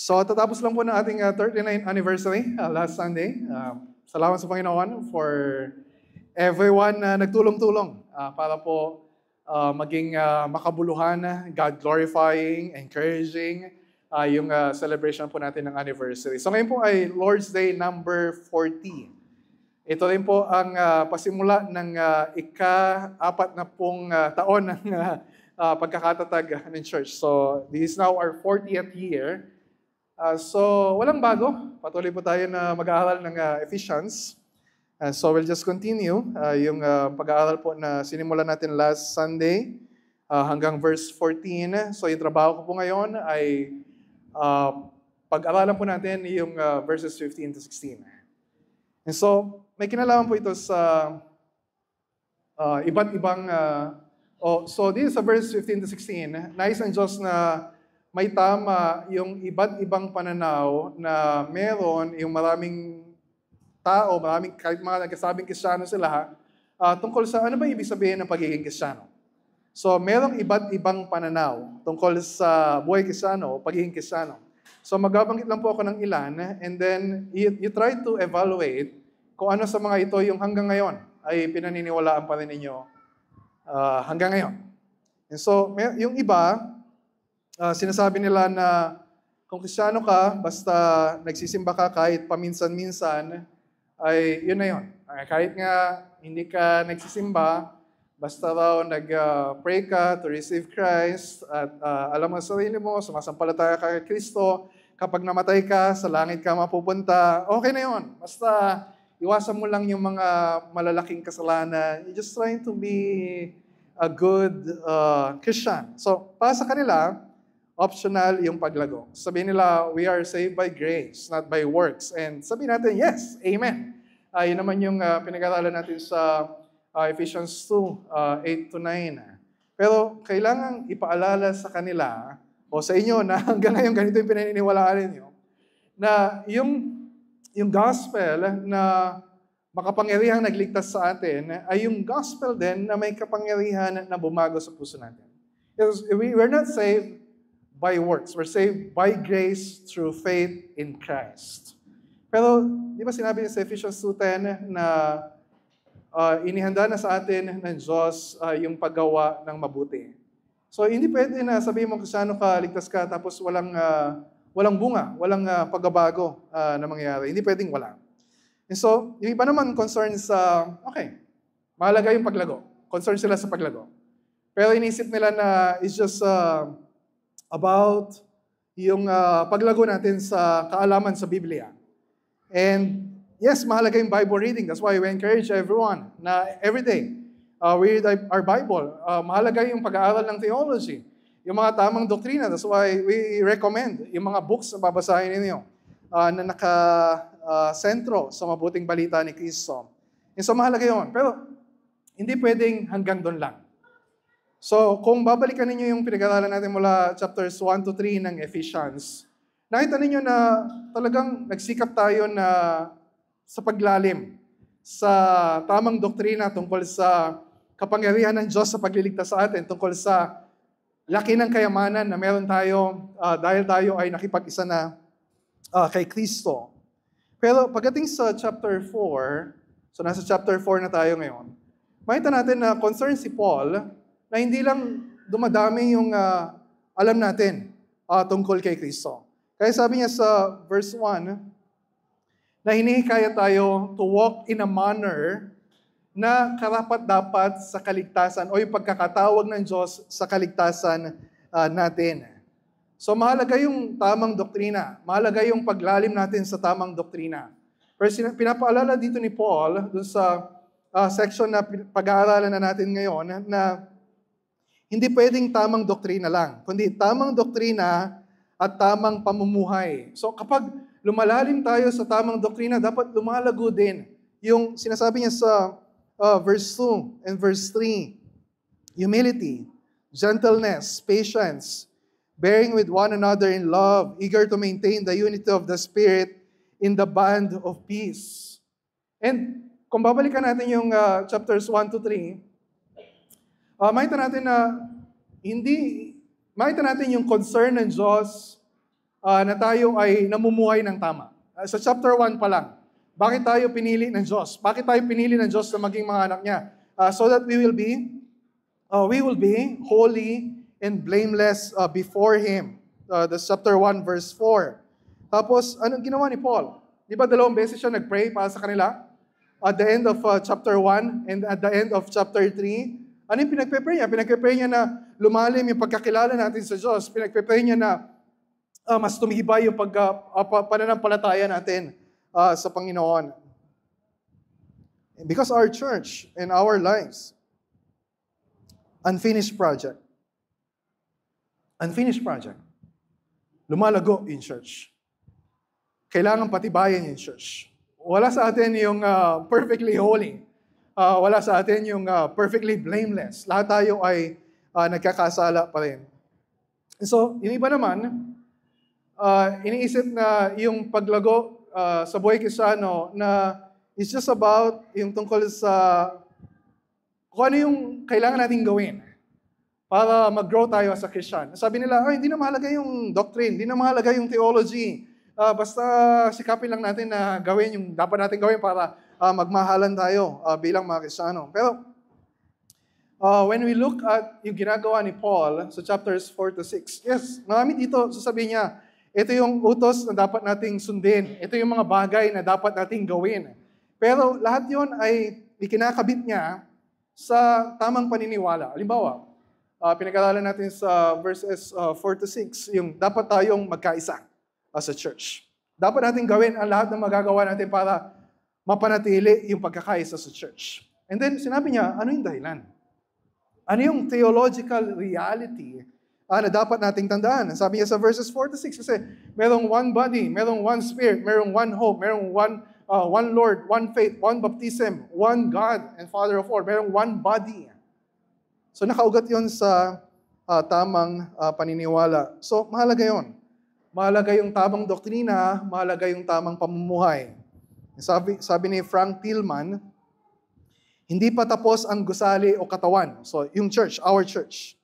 So, tatapos lang po ng ating 39th anniversary last Sunday. Salamat sa Panginoon for everyone na nagtulong-tulong para po maging makabuluhan, God-glorifying, encouraging yung celebration po natin ng anniversary. So, ngayon po ay Lord's Day number 40. Ito rin po ang pasimula ng ika-4 na pong taon ng pagkakatatag ng church. So, this is now our 40th year. So, walang bago. Patuloy po tayo na mag-aaral ng Ephesians. So, we'll just continue yung pag-aaral po na sinimulan natin last Sunday hanggang verse 14. So, yung trabaho ko po ngayon ay pag-aralan po natin yung verses 15 to 16. And so, may kinalaman po ito sa iba't ibang... so, this is sa verse 15 to 16. Nais ng Diyos na may tama yung iba't ibang pananaw na meron yung maraming tao, kahit mga nagkasabing Kristiyano sila, tungkol sa ano ba ibig sabihin ng pagiging Kristiyano. So, merong iba't ibang pananaw tungkol sa buhay Kristiyano, pagiging Kristiyano. So, magbabanggit lang po ako ng ilan, and then you try to evaluate kung ano sa mga ito yung hanggang ngayon ay pinaniniwalaan pa rin ninyo hanggang ngayon. And so, yung iba, sinasabi nila na kung Kristiyano ka, basta nagsisimba ka kahit paminsan-minsan, ay yun na yun. Kahit nga hindi ka nagsisimba, basta raw nag-pray ka to receive Christ at alam mo sa sarili mo, sumasampalataya ka kay Kristo, kapag namatay ka, sa langit ka mapupunta, okay na yun. Basta iwasan mo lang yung mga malalaking kasalanan. You're just trying to be a good Christian. So, para sa kanila, optional yung paglago. Sabihin nila, we are saved by grace, not by works. And sabihin natin, yes, amen. Yun naman yung pinag-aralan natin sa Ephesians 2, 8 to 9. Pero kailangan ipaalala sa kanila, o sa inyo, na hanggang ngayon ganito yung pinaniniwalaan ninyo, na yung gospel na makapangyarihang nagligtas sa atin, ay yung gospel din na may kapangyarihan na bumago sa puso natin. We're not saved by works. We're saved by grace through faith in Christ. Pero, di ba sinabi sa Ephesians 2:10 na inihanda na sa atin ng Diyos yung paggawa ng mabuti. So, hindi pwede na sabihin mo kung saan ka, ligtas ka, tapos walang bunga, walang pagbabago na mangyayari. Hindi pwedeng wala. And so, yung iba naman concern sa, mahalaga yung paglago. Concern sila sa paglago. Pero inisip nila na it's just about yung paglago natin sa kaalaman sa Biblia. And yes, mahalaga yung Bible reading. That's why we encourage everyone na every day we read our Bible. Mahalaga yung pag-aaral ng theology. Yung mga tamang doktrina. That's why we recommend yung mga books na babasahin ninyo na naka-sentro sa mabuting balita ni Kristo. And so mahalaga yun. Pero hindi pwedeng hanggang doon lang. So, kung babalikan ninyo yung pinag-aralan natin mula chapters 1 to 3 ng Ephesians, nakita ninyo na talagang nagsikap tayo na sa paglalim, sa tamang doktrina tungkol sa kapangyarihan ng Diyos sa pagliligtas sa atin, tungkol sa laki ng kayamanan na meron tayo dahil tayo ay nakipag-isa na kay Kristo. Pero pagdating sa chapter 4, so nasa chapter 4 na tayo ngayon, makita natin na concern si Paul na hindi lang dumadami yung alam natin tungkol kay Kristo. Kaya sabi niya sa verse 1, na hinihikayat tayo to walk in a manner na karapat-dapat sa kaligtasan o yung pagkakatawag ng Diyos sa kaligtasan natin. So mahalaga yung tamang doktrina. Mahalaga yung paglalim natin sa tamang doktrina. Pero pinapaalala dito ni Paul dun sa section na pag-aaralan na natin ngayon na hindi pwedeng tamang doktrina lang, kundi tamang doktrina at tamang pamumuhay. So kapag lumalalim tayo sa tamang doktrina, dapat lumalago din yung sinasabi niya sa verse 2 and verse 3. Humility, gentleness, patience, bearing with one another in love, eager to maintain the unity of the Spirit in the bond of peace. And kung babalikan natin yung chapters 1 to 3, makita natin na makita natin yung concern ng Diyos na tayo ay namumuhay ng tama. Sa chapter 1 pa lang, bakit tayo pinili ng Diyos? Bakit tayo pinili ng Diyos na maging mga anak niya? So that we will be holy and blameless before Him. That's chapter 1 verse 4. Tapos, anong ginawa ni Paul? Di ba 2 beses siya nag-pray para sa kanila? At the end of chapter 1 and at the end of chapter 3, ano yung pinagpe-pray niya? Pinagpe-pray niya na lumalim yung pagkakilala natin sa Diyos. Pinagpe-pray niya na mas tumibay yung pananampalataya natin sa Panginoon. Because our church and our lives, unfinished project. Lumalago in church. Kailangan patibayan yung church. Wala sa atin yung perfectly holy. Wala sa atin yung perfectly blameless. Lahat tayo ay nagkakasala pa rin. So, yung iba naman, iniisip na yung paglago sa buhay Kristiyano na it's just about yung tungkol sa kung ano yung kailangan nating gawin para mag-grow tayo as a Christian. Sabi nila, hindi na mahalaga yung doctrine, hindi na mahalaga yung theology. Basta sikapin lang natin na gawin yung dapat natin gawin para magmahalan tayo bilang mga Kristiyano. Pero when we look at yung ginagawa ni Paul sa chapters 4 to 6, yes, marami dito sasabihin niya, ito yung utos na dapat nating sundin. Ito yung mga bagay na dapat nating gawin. Pero lahat yon ay ikinakabit niya sa tamang paniniwala. Halimbawa, pinag-aralan natin sa verses 4 to 6, yung dapat tayong magkaisa as a church. Dapat natin gawin ang lahat ng magagawa natin para mapanatili yung pagkakaisa sa church. And then, sinabi niya, ano yung dahilan? Ano yung theological reality na dapat nating tandaan? Sabi niya sa verses 4 to 6, kasi merong one body, merong one spirit, merong one hope, merong one Lord, one faith, one baptism, one God and Father of all. Merong one body. So nakaugat yon sa tamang paniniwala. So mahalaga yon. Mahalaga yung tamang doktrina, mahalaga yung tamang pamumuhay. Sabi ni Frank Tillman, hindi pa tapos ang gusali o katawan. So yung church, our church.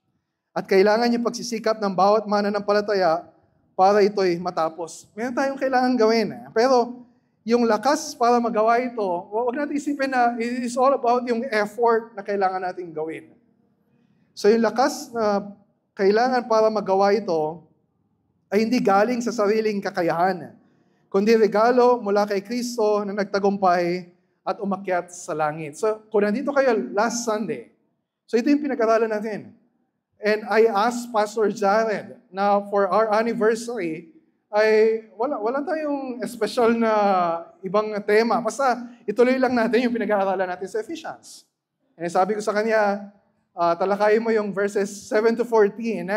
At kailangan yung pagsisikap ng bawat mananampalataya para ito'y matapos. Meron tayong kailangan gawin. Pero yung lakas para magawa ito, huwag natin isipin na it is all about yung effort na kailangan natin gawin. So yung lakas na kailangan para magawa ito ay hindi galing sa sariling kakayahan, kundi regalo mula kay Kristo na nagtagumpay at umakyat sa langit. So kung nandito kayo last Sunday, so ito yung pinag-aralan natin. And I asked Pastor Jared na for our anniversary, ay wala tayong special na ibang tema. Basta ituloy lang natin yung pinag-aaralan natin sa Ephesians. And sabi ko sa kanya, talakayin mo yung verses 7 to 14.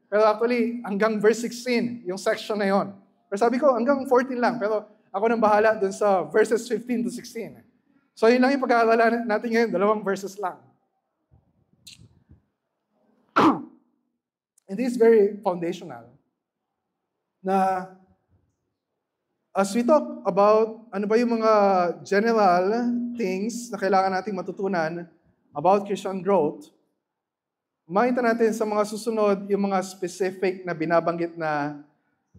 Pero actually, hanggang verse 16, yung section na yon. Pero sabi ko, hanggang 14 lang. Pero ako nang bahala dun sa verses 15 to 16. So yun lang yung pag-aaralan natin ngayon, 2 verses lang. And this is very foundational. Na as we talk about ano ba yung mga general things na kailangan nating matutunan about Christian growth, makita natin sa mga susunod yung mga specific na binabanggit na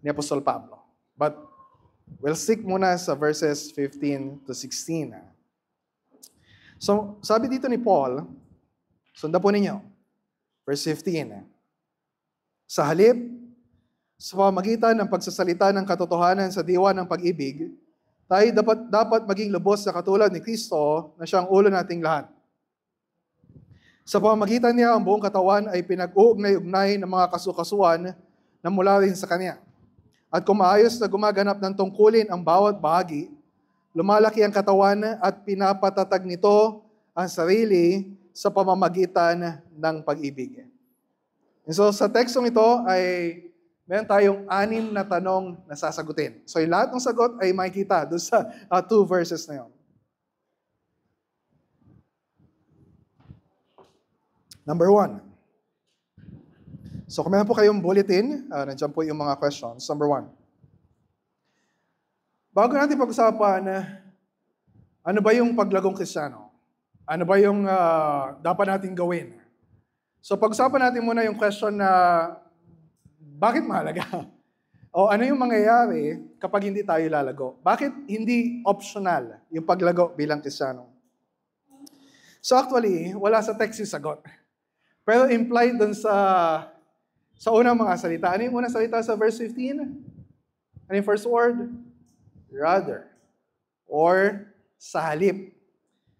ni Apostol Pablo. But we'll stick muna sa verses 15 to 16. So, sabi dito ni Paul, sundan po ninyo, verse 15. Sa halip, sa pamamagitan ng pagsasalita ng katotohanan sa diwa ng pag-ibig, tayo dapat maging lubos na katulad ni Kristo na siyang ulo nating lahat. Sa pamamagitan niya, ang buong katawan ay pinag-uugnay-ugnay ng mga kasukasuan na mula rin sa Kanya. At kung maayos na gumaganap ng tungkulin ang bawat bahagi, lumalaki ang katawan at pinapatatag nito ang sarili sa pamamagitan ng pag-ibig. And so sa tekstong ito ay meron tayong 6 na tanong na sasagutin. So yung lahat ng sagot ay makikita doon sa 2 verses na yun. Number 1. So kung meron po kayong bulletin, nandiyan po yung mga questions. Number 1. Bago natin pag-usapan, Ano ba yung paglagong Kristiyano? Ano ba yung dapat natin gawin? So pag-usapan natin muna yung question na bakit mahalaga? O ano yung mangyayari kapag hindi tayo lalago? Bakit hindi optional yung paglago bilang Kristiyano? So actually, wala sa text yung sagot. Pero implied dun sa unang mga salita. Ano yung unang salita sa verse 15? Ano yung first word? Rather. Or sa halip.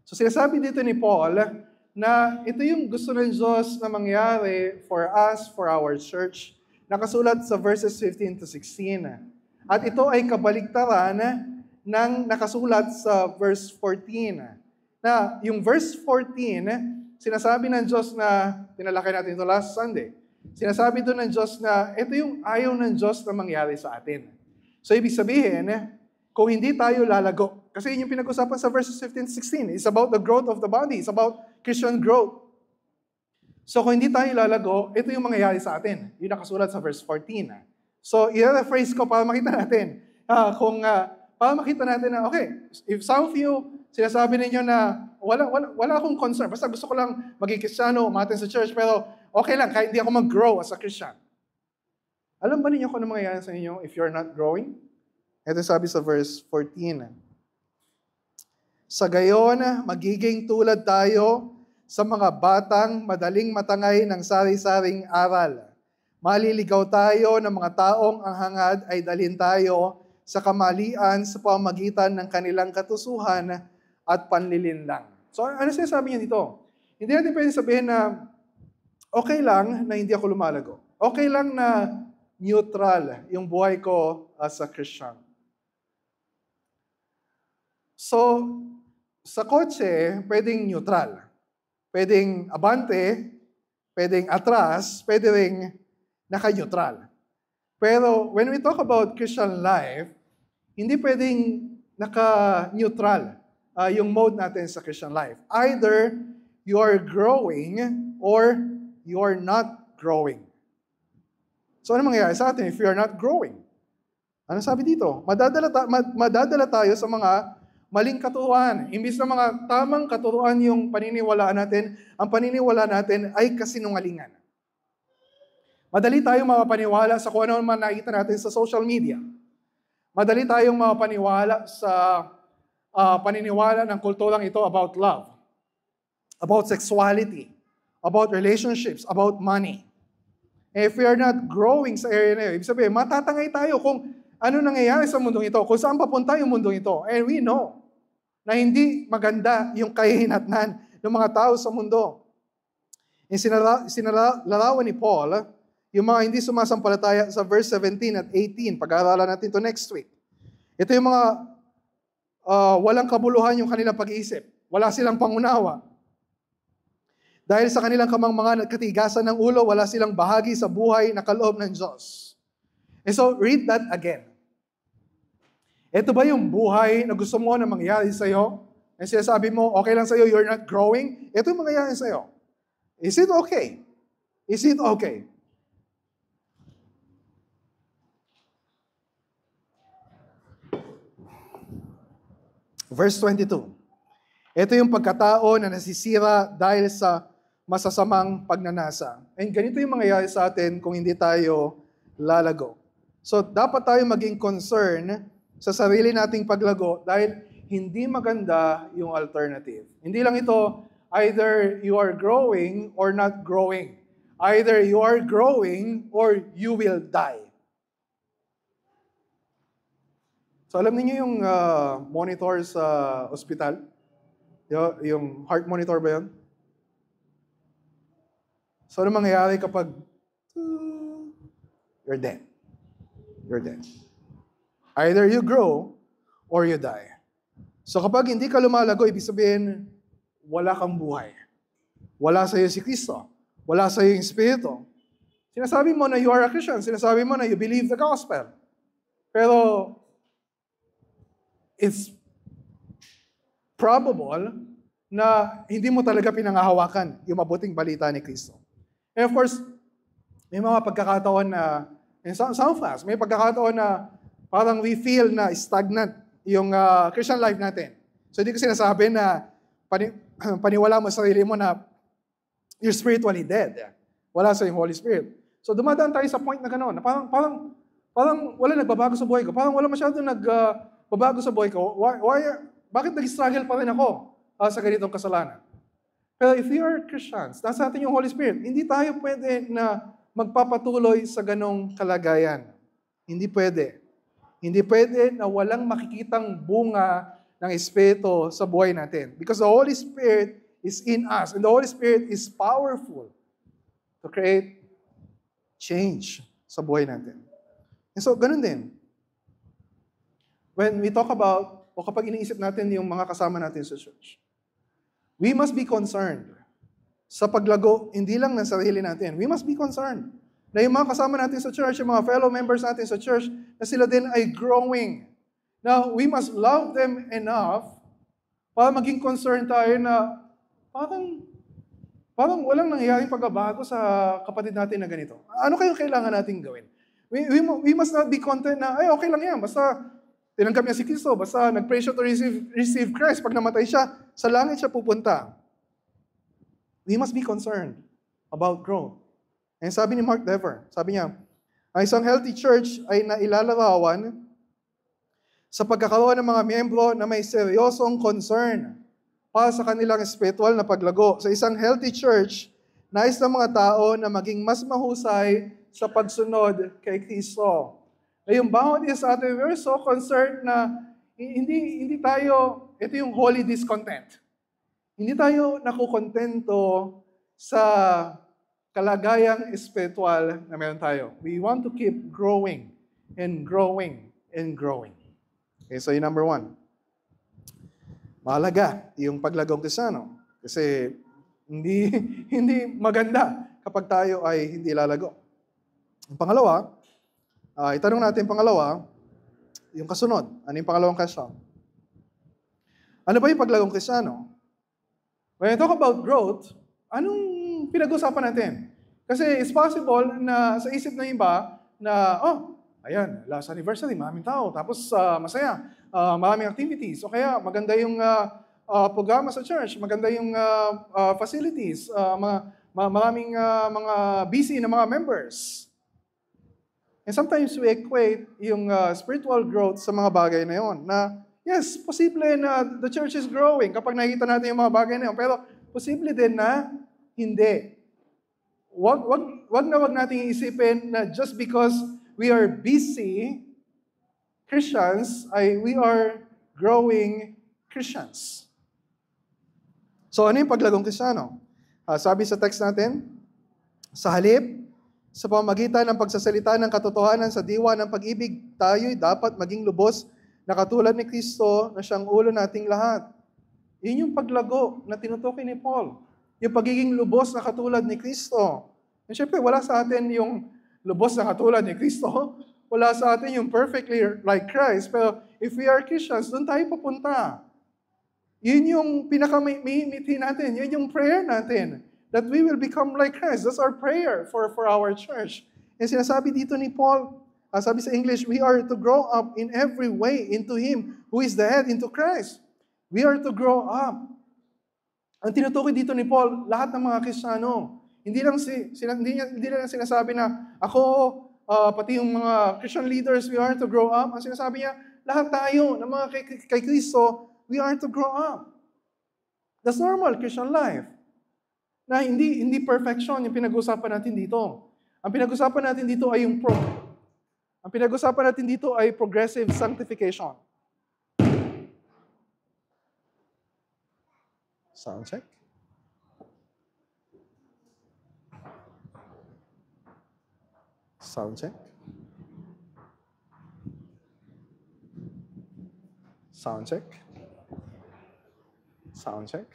So sinasabi dito ni Paul na ito yung gusto ng Diyos na mangyari for us, for our church. Nakasulat sa verses 15 to 16. At ito ay kabaligtaran ng nakasulat sa verse 14. Na yung verse 14, sinasabi ng Diyos na, tinalakay natin ito last Sunday, sinasabi doon ng Diyos na ito yung ayaw ng Diyos na mangyari sa atin. So ibig sabihin, kung hindi tayo lalago, kasi yun yung pinag-usapan sa verses 15 to 16, it's about the growth of the body, it's about Christian growth. So kung hindi tayo lalago, ito yung mangyayari sa atin. Yung nakasulat sa verse 14. So i-rephrase ko para makita natin. Para makita natin na, okay, if some of you, sinasabi ninyo na wala akong concern. Basta gusto ko lang maging Kristiyano, umaten sa church, pero okay lang, kahit hindi ako mag-grow as a Christian. Alam ba ninyo kung ano mangyayari sa inyo if you're not growing? Ito sabi sa verse 14. Sa gayon, magiging tulad tayo sa mga batang madaling matangay ng sari-saring aral. Maliligaw tayo ng mga taong ang hangad ay dalhin tayo sa kamalian sa pamagitan ng kanilang katusuhan at panlilinlang. So ano sinasabi niya dito? Hindi natin pwedeng sabihin na okay lang na hindi ako lumalago. Okay lang na neutral yung buhay ko as a Christian. So, sa kotse, pwedeng neutral. Pwedeng abante, pwedeng atras, pwedeng naka-neutral. Pero when we talk about Christian life, hindi pwedeng naka-neutral yung mode natin sa Christian life. Either you are growing or you are not growing. So ano mangyayari sa atin if we are not growing? Ano sabi dito? Madadala tayo sa mga maling katuruan. Imbis na mga tamang katuruan yung paniniwalaan natin, ang paniniwala natin ay kasinungalingan. Madali tayong mapaniwala sa kung ano man nakita natin sa social media. Madali tayong mapaniwala sa paniniwala ng kulturang ito about love, about sexuality, about relationships, about money. If we are not growing sa area na yun, ibig sabihin, matatangay tayo kung ano nangyayari sa mundong ito, kung saan papunta yung mundong ito. And we know na hindi maganda yung kahihinatnan ng mga tao sa mundo. Sinalarawan ni Paul yung mga hindi sumasampalataya sa verse 17 at 18. Pag-aaralan natin ito next week. Ito yung mga walang kabuluhan yung kanilang pag-iisip. Wala silang pangunawa. Dahil sa kanilang kamangmangan at katigasan ng ulo, wala silang bahagi sa buhay na kaloob ng Diyos. And so, read that again. Ito ba yung buhay na gusto mo na mangyari sa'yo? And sinasabi mo, okay lang sa'yo, you're not growing? Ito yung mangyayari sa'yo. Is it okay? Is it okay? Verse 22. Ito yung pagkatao na nasisira dahil sa masasamang pagnanasa. And ganito yung mangyayari sa atin kung hindi tayo lalago. So, dapat tayo maging concern sa sarili nating paglago dahil hindi maganda yung alternative. Hindi lang ito, either you are growing or not growing. Either you are growing or you will die. So alam niyo yung monitor sa ospital? Yung heart monitor ba yun? So ano mangyayari kapag you're dead? You're dead. Either you grow or you die. So kapag hindi ka lumalago, ibig sabihin, wala kang buhay. Wala sa iyo si Kristo. Wala sa iyo yung Espiritu. Sinasabi mo na you are a Christian. Sinasabi mo na you believe the gospel. Pero it's probable na hindi mo talaga pinangahawakan yung mabuting balita ni Kristo. And of course, may mga pagkakataon na, in some of us, may pagkakataon na parang we feel na stagnant yung Christian life natin. So hindi ko sinasabi na paniwala mo sa sarili mo na you're spiritually dead. Wala sa yung Holy Spirit. So dumadaan tayo sa point na gano'n, na parang wala nagbabago sa buhay ko. Parang wala masyadong nagbabago sa buhay ko. Bakit nag-struggle pa rin ako sa ganitong kasalanan? Pero if we are Christians, nasa atin yung Holy Spirit, hindi tayo pwede na magpapatuloy sa ganong kalagayan. Hindi pwede. Hindi pwede na walang makikitang bunga ng Espiritu sa buhay natin. Because the Holy Spirit is in us. And the Holy Spirit is powerful to create change sa buhay natin. And so, ganun din. When we talk about, o kapag iniisip natin yung mga kasama natin sa church, we must be concerned sa paglago, hindi lang ng sarili natin. We must be concerned na yung mga kasama natin sa church, yung mga fellow members natin sa church, na sila din ay growing. Now, we must love them enough para maging concerned tayo na parang walang nangyayaring pagbabago sa kapatid natin na ganito. Ano kayong kailangan natin gawin? We must not be content na, okay lang yan, basta tinanggap niya si Kristo, basta nag-pray siya to receive Christ. Pag namatay siya, sa langit siya pupunta. We must be concerned about growth. And sabi ni Mark Dever, sabi niya, ang isang healthy church ay nailalarawan sa pagkakaroon ng mga miyembro na may seryosong concern para sa kanilang spiritual na paglago. Sa isang healthy church, nais ng mga tao na maging mas mahusay sa pagsunod kay Kristo. Na yung bawat isa sa atin, we're so concerned na hindi tayo, ito yung holy discontent. Hindi tayo nakukontento sa kalagayang spiritual na meron tayo. We want to keep growing and growing and growing. Okay, so yung number 1. Mahalaga yung paglagong Kristiyano. Kasi hindi maganda kapag tayo ay hindi lalago. Ang pangalawa, itanong natin pangalawa, yung kasunod. Ano yung pangalawang question? Ano ba yung paglagong Kristiyano? When I talk about growth, anong pinag-usapan natin? Kasi it's possible na sa isip ng iba na, ayan, last anniversary, maraming tao, tapos masaya, maraming activities. O kaya maganda yung programa sa church, maganda yung facilities, maraming mga busy na mga members. And sometimes we equate yung spiritual growth sa mga bagay na yon. Na yes, posible na the church is growing kapag nakikita natin yung mga bagay na yon. Pero posible din na hindi. Wag nating isipin na just because we are busy Christians, we are growing Christians. So ano yung paglagong Kristiyano? Sabi sa text natin, sa halip, sa pamamagitan ng pagsasalita ng katotohanan sa diwa ng pag-ibig, tayo'y dapat maging lubos na katulad ni Kristo na siyang ulo nating lahat. Yun yung paglago na tinutukoy ni Paul. Yung pagiging lubos na katulad ni Kristo. And syempre, wala sa atin yung lubos na katulad ni Kristo. Wala sa atin yung perfectly like Christ. Pero if we are Christians, doon tayo papunta. Yun yung pinaka-mithi natin. Yun yung prayer natin. That we will become like Christ. That's our prayer for our church. And sinasabi dito ni Paul, sabi sa English, we are to grow up in every way into Him who is the head, into Christ. We are to grow up. Ang tinutukoy dito ni Paul, lahat ng mga Kristiyano, hindi lang sinasabi na ako, pati yung mga Christian leaders, we are to grow up. Ang sinasabi niya, lahat tayo na mga kay Kristo, we are to grow up. That's normal Christian life. Na hindi perfection yung pinag-usapan natin dito. Ang pinag-usapan natin dito ay progressive sanctification. Sound check. Sound check. Sound check. Sound check.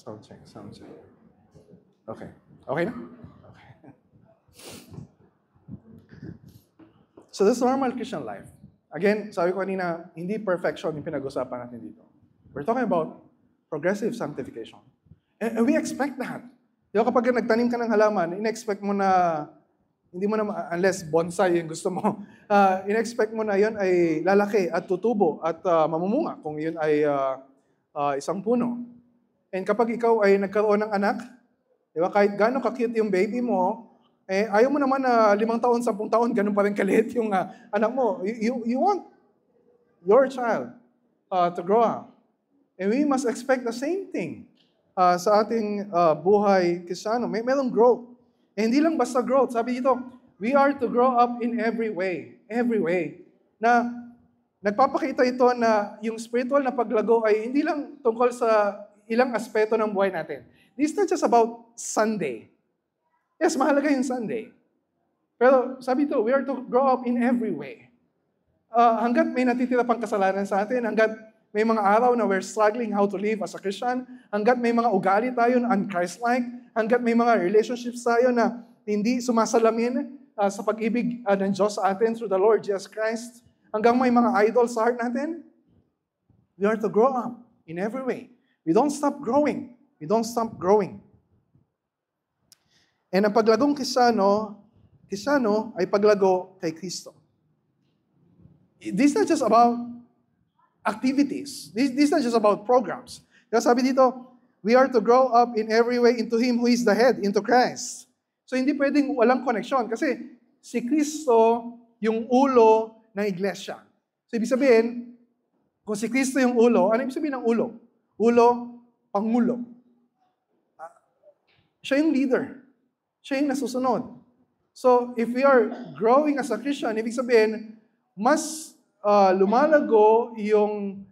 Sound check, sound check. Okay. Okay na? Okay. So this is normal Christian life. Again, sabi ko kanina, hindi perfection yung pinag-usapan natin dito. We're talking about progressive sanctification. And we expect that. Di ba kapag nagtanim ka ng halaman, in-expect mo na, hindi mo na, unless bonsai yung gusto mo, in-expect mo na yun ay lalaki at tutubo at mamumunga kung yun ay isang puno. And kapag ikaw ay nagkaroon ng anak, di ba, kahit gano'ng ka-cute yung baby mo, ayaw mo naman na 5 taon, 10 taon, ganun pa rin kaliit yung anak mo. You want your child to grow up. And we must expect the same thing sa ating buhay Kristiyano. Merong growth. Eh, hindi lang basta growth. Sabi dito, we are to grow up in every way. Every way. Na nagpapakita ito na yung spiritual na paglago ay hindi lang tungkol sa ilang aspeto ng buhay natin. This is not just about Sunday. Yes, mahalaga yung Sunday. Pero sabi ito, we are to grow up in every way. Hanggat may natitira pang kasalanan sa atin, hanggat may mga araw na we're struggling how to live as a Christian, hanggat may mga ugali tayo na un-Christ-like, hanggat may mga relationships tayo na hindi sumasalamin sa pag-ibig ng Diyos sa atin through the Lord Jesus Christ, hanggang may mga idols sa heart natin, we are to grow up in every way. We don't stop growing. We don't stop growing. And ang paglagong Kristiyano ay paglago kay Kristo. This is not just about activities. This is not just about programs. Kaya sabi dito, we are to grow up in every way into Him who is the head, into Christ. So hindi pwedeng walang koneksyon kasi si Kristo yung ulo ng iglesia. So ibig sabihin, kung si Kristo yung ulo, ano ibig sabihin ng ulo? Ulo, pangulo. Siya yung leader. Siya yung nasusunod. So if we are growing as a Christian, ibig sabihin, mas lumalago yung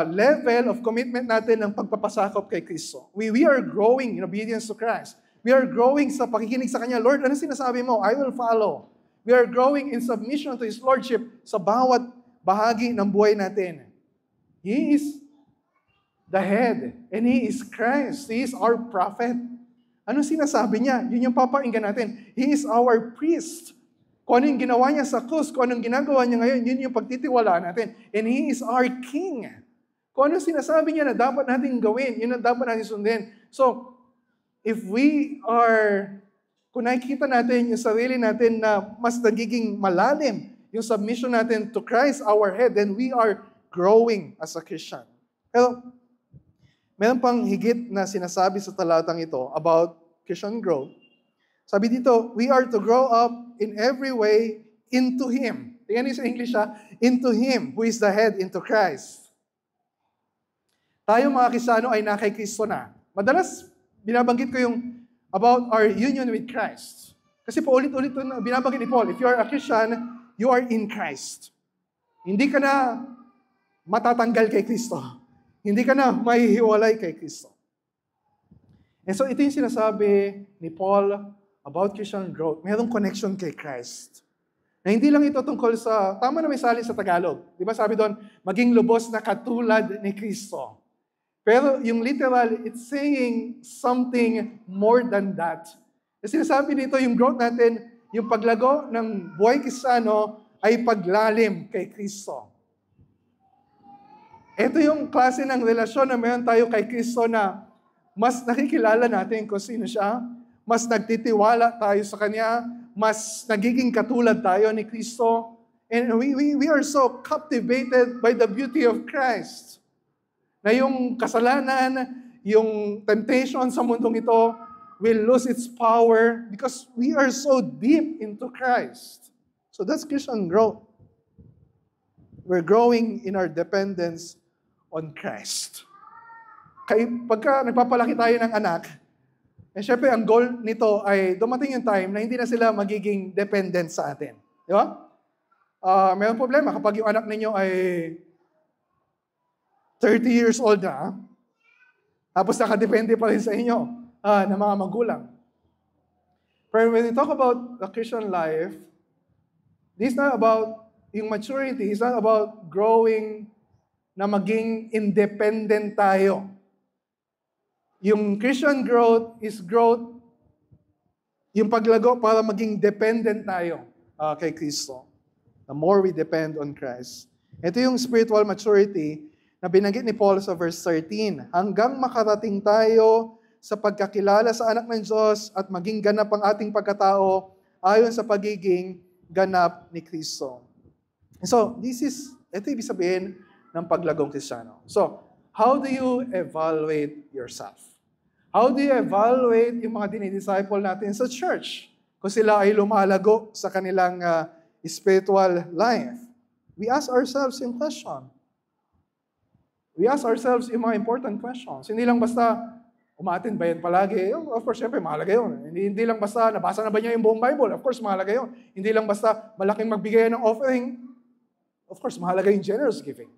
level of commitment natin ng pagpapasakop kay Kristo. We are growing in obedience to Christ. We are growing sa pakikinig sa Kanya. Lord, ano sinasabi mo? I will follow. We are growing in submission to His Lordship sa bawat bahagi ng buhay natin. He is the head and He is Christ. He is our prophet. Ano sinasabi niya? Yun yung papainggan natin. He is our priest. Kung ano yung ginawa niya sa krus, kung anong ginagawa niya ngayon, yun yung pagtitiwalaan natin. And He is our King. Kung ano sinasabi niya na dapat natin gawin, yun ang dapat natin sundin. So, if we are, kung nakikita natin yung sarili natin na mas nagiging malalim yung submission natin to Christ, our head, then we are growing as a Christian. Pero, meron pang higit na sinasabi sa talatang ito about Christian growth. Sabi dito, we are to grow up in every way into Him. Tingnan niyo sa English into Him who is the head, into Christ. Tayo mga Kristiyano ay nakay Kristo na. Madalas, binabanggit ko yung about our union with Christ. Kasi paulit-ulit binabanggit ni Paul, if you are a Christian, you are in Christ. Hindi ka na matatanggal kay Kristo. Hindi ka na mahihiwalay kay Kristo. And so ito yung sinasabi ni Paul about Christian growth. Mayroong connection kay Christ. Na hindi lang ito tungkol sa, tama na may sali sa Tagalog. Di ba sabi doon, maging lubos na katulad ni Kristo. Pero yung literal, it's saying something more than that. Kasi sinasabi nito, yung growth natin, yung paglago ng buhay Kristiyano ay paglalim kay Kristo. Ito yung klase ng relasyon na meron tayo kay Kristo na mas nakikilala natin kung sino siya, mas nagtitiwala tayo sa Kanya, mas nagiging katulad tayo ni Kristo. And we are so captivated by the beauty of Christ. Na yung kasalanan, yung temptation sa mundong ito will lose its power because we are so deep into Christ. So that's Christian growth. We're growing in our dependence on Christ. Pagka nagpapalaki tayo ng anak, syempre ang goal nito ay dumating yung time na hindi na sila magiging dependent sa atin. Di ba? Mayroong problema kapag yung anak ninyo ay 30 years old na, tapos nakadepende pa rin sa inyo ng mga magulang. Pero when we talk about the Christian life, this is not about yung maturity, it's not about growing na maging independent tayo. Yung Christian growth is growth, yung paglago para maging dependent tayo kay Kristo. The more we depend on Christ. Ito yung spiritual maturity na binanggit ni Paul sa verse 13. Hanggang makarating tayo sa pagkakilala sa anak ng Diyos at maging ganap ang ating pagkatao ayon sa pagiging ganap ni Kristo. So, ito ibig sabihin ng paglagong Kristiyano. So, how do you evaluate yourself? How do you evaluate yung mga dinidisciple natin sa church? Kung sila ay lumalago sa kanilang spiritual life. We ask ourselves yung question. We ask ourselves yung mga important questions. Hindi lang basta, umatin ba yan palagi? Of course, syempre, mahalaga yun. Hindi lang basta, nabasa na ba niya yung buong Bible? Of course, mahalaga yun. Hindi lang basta, malaking magbigay ng offering? Of course, mahalaga yung generous giving.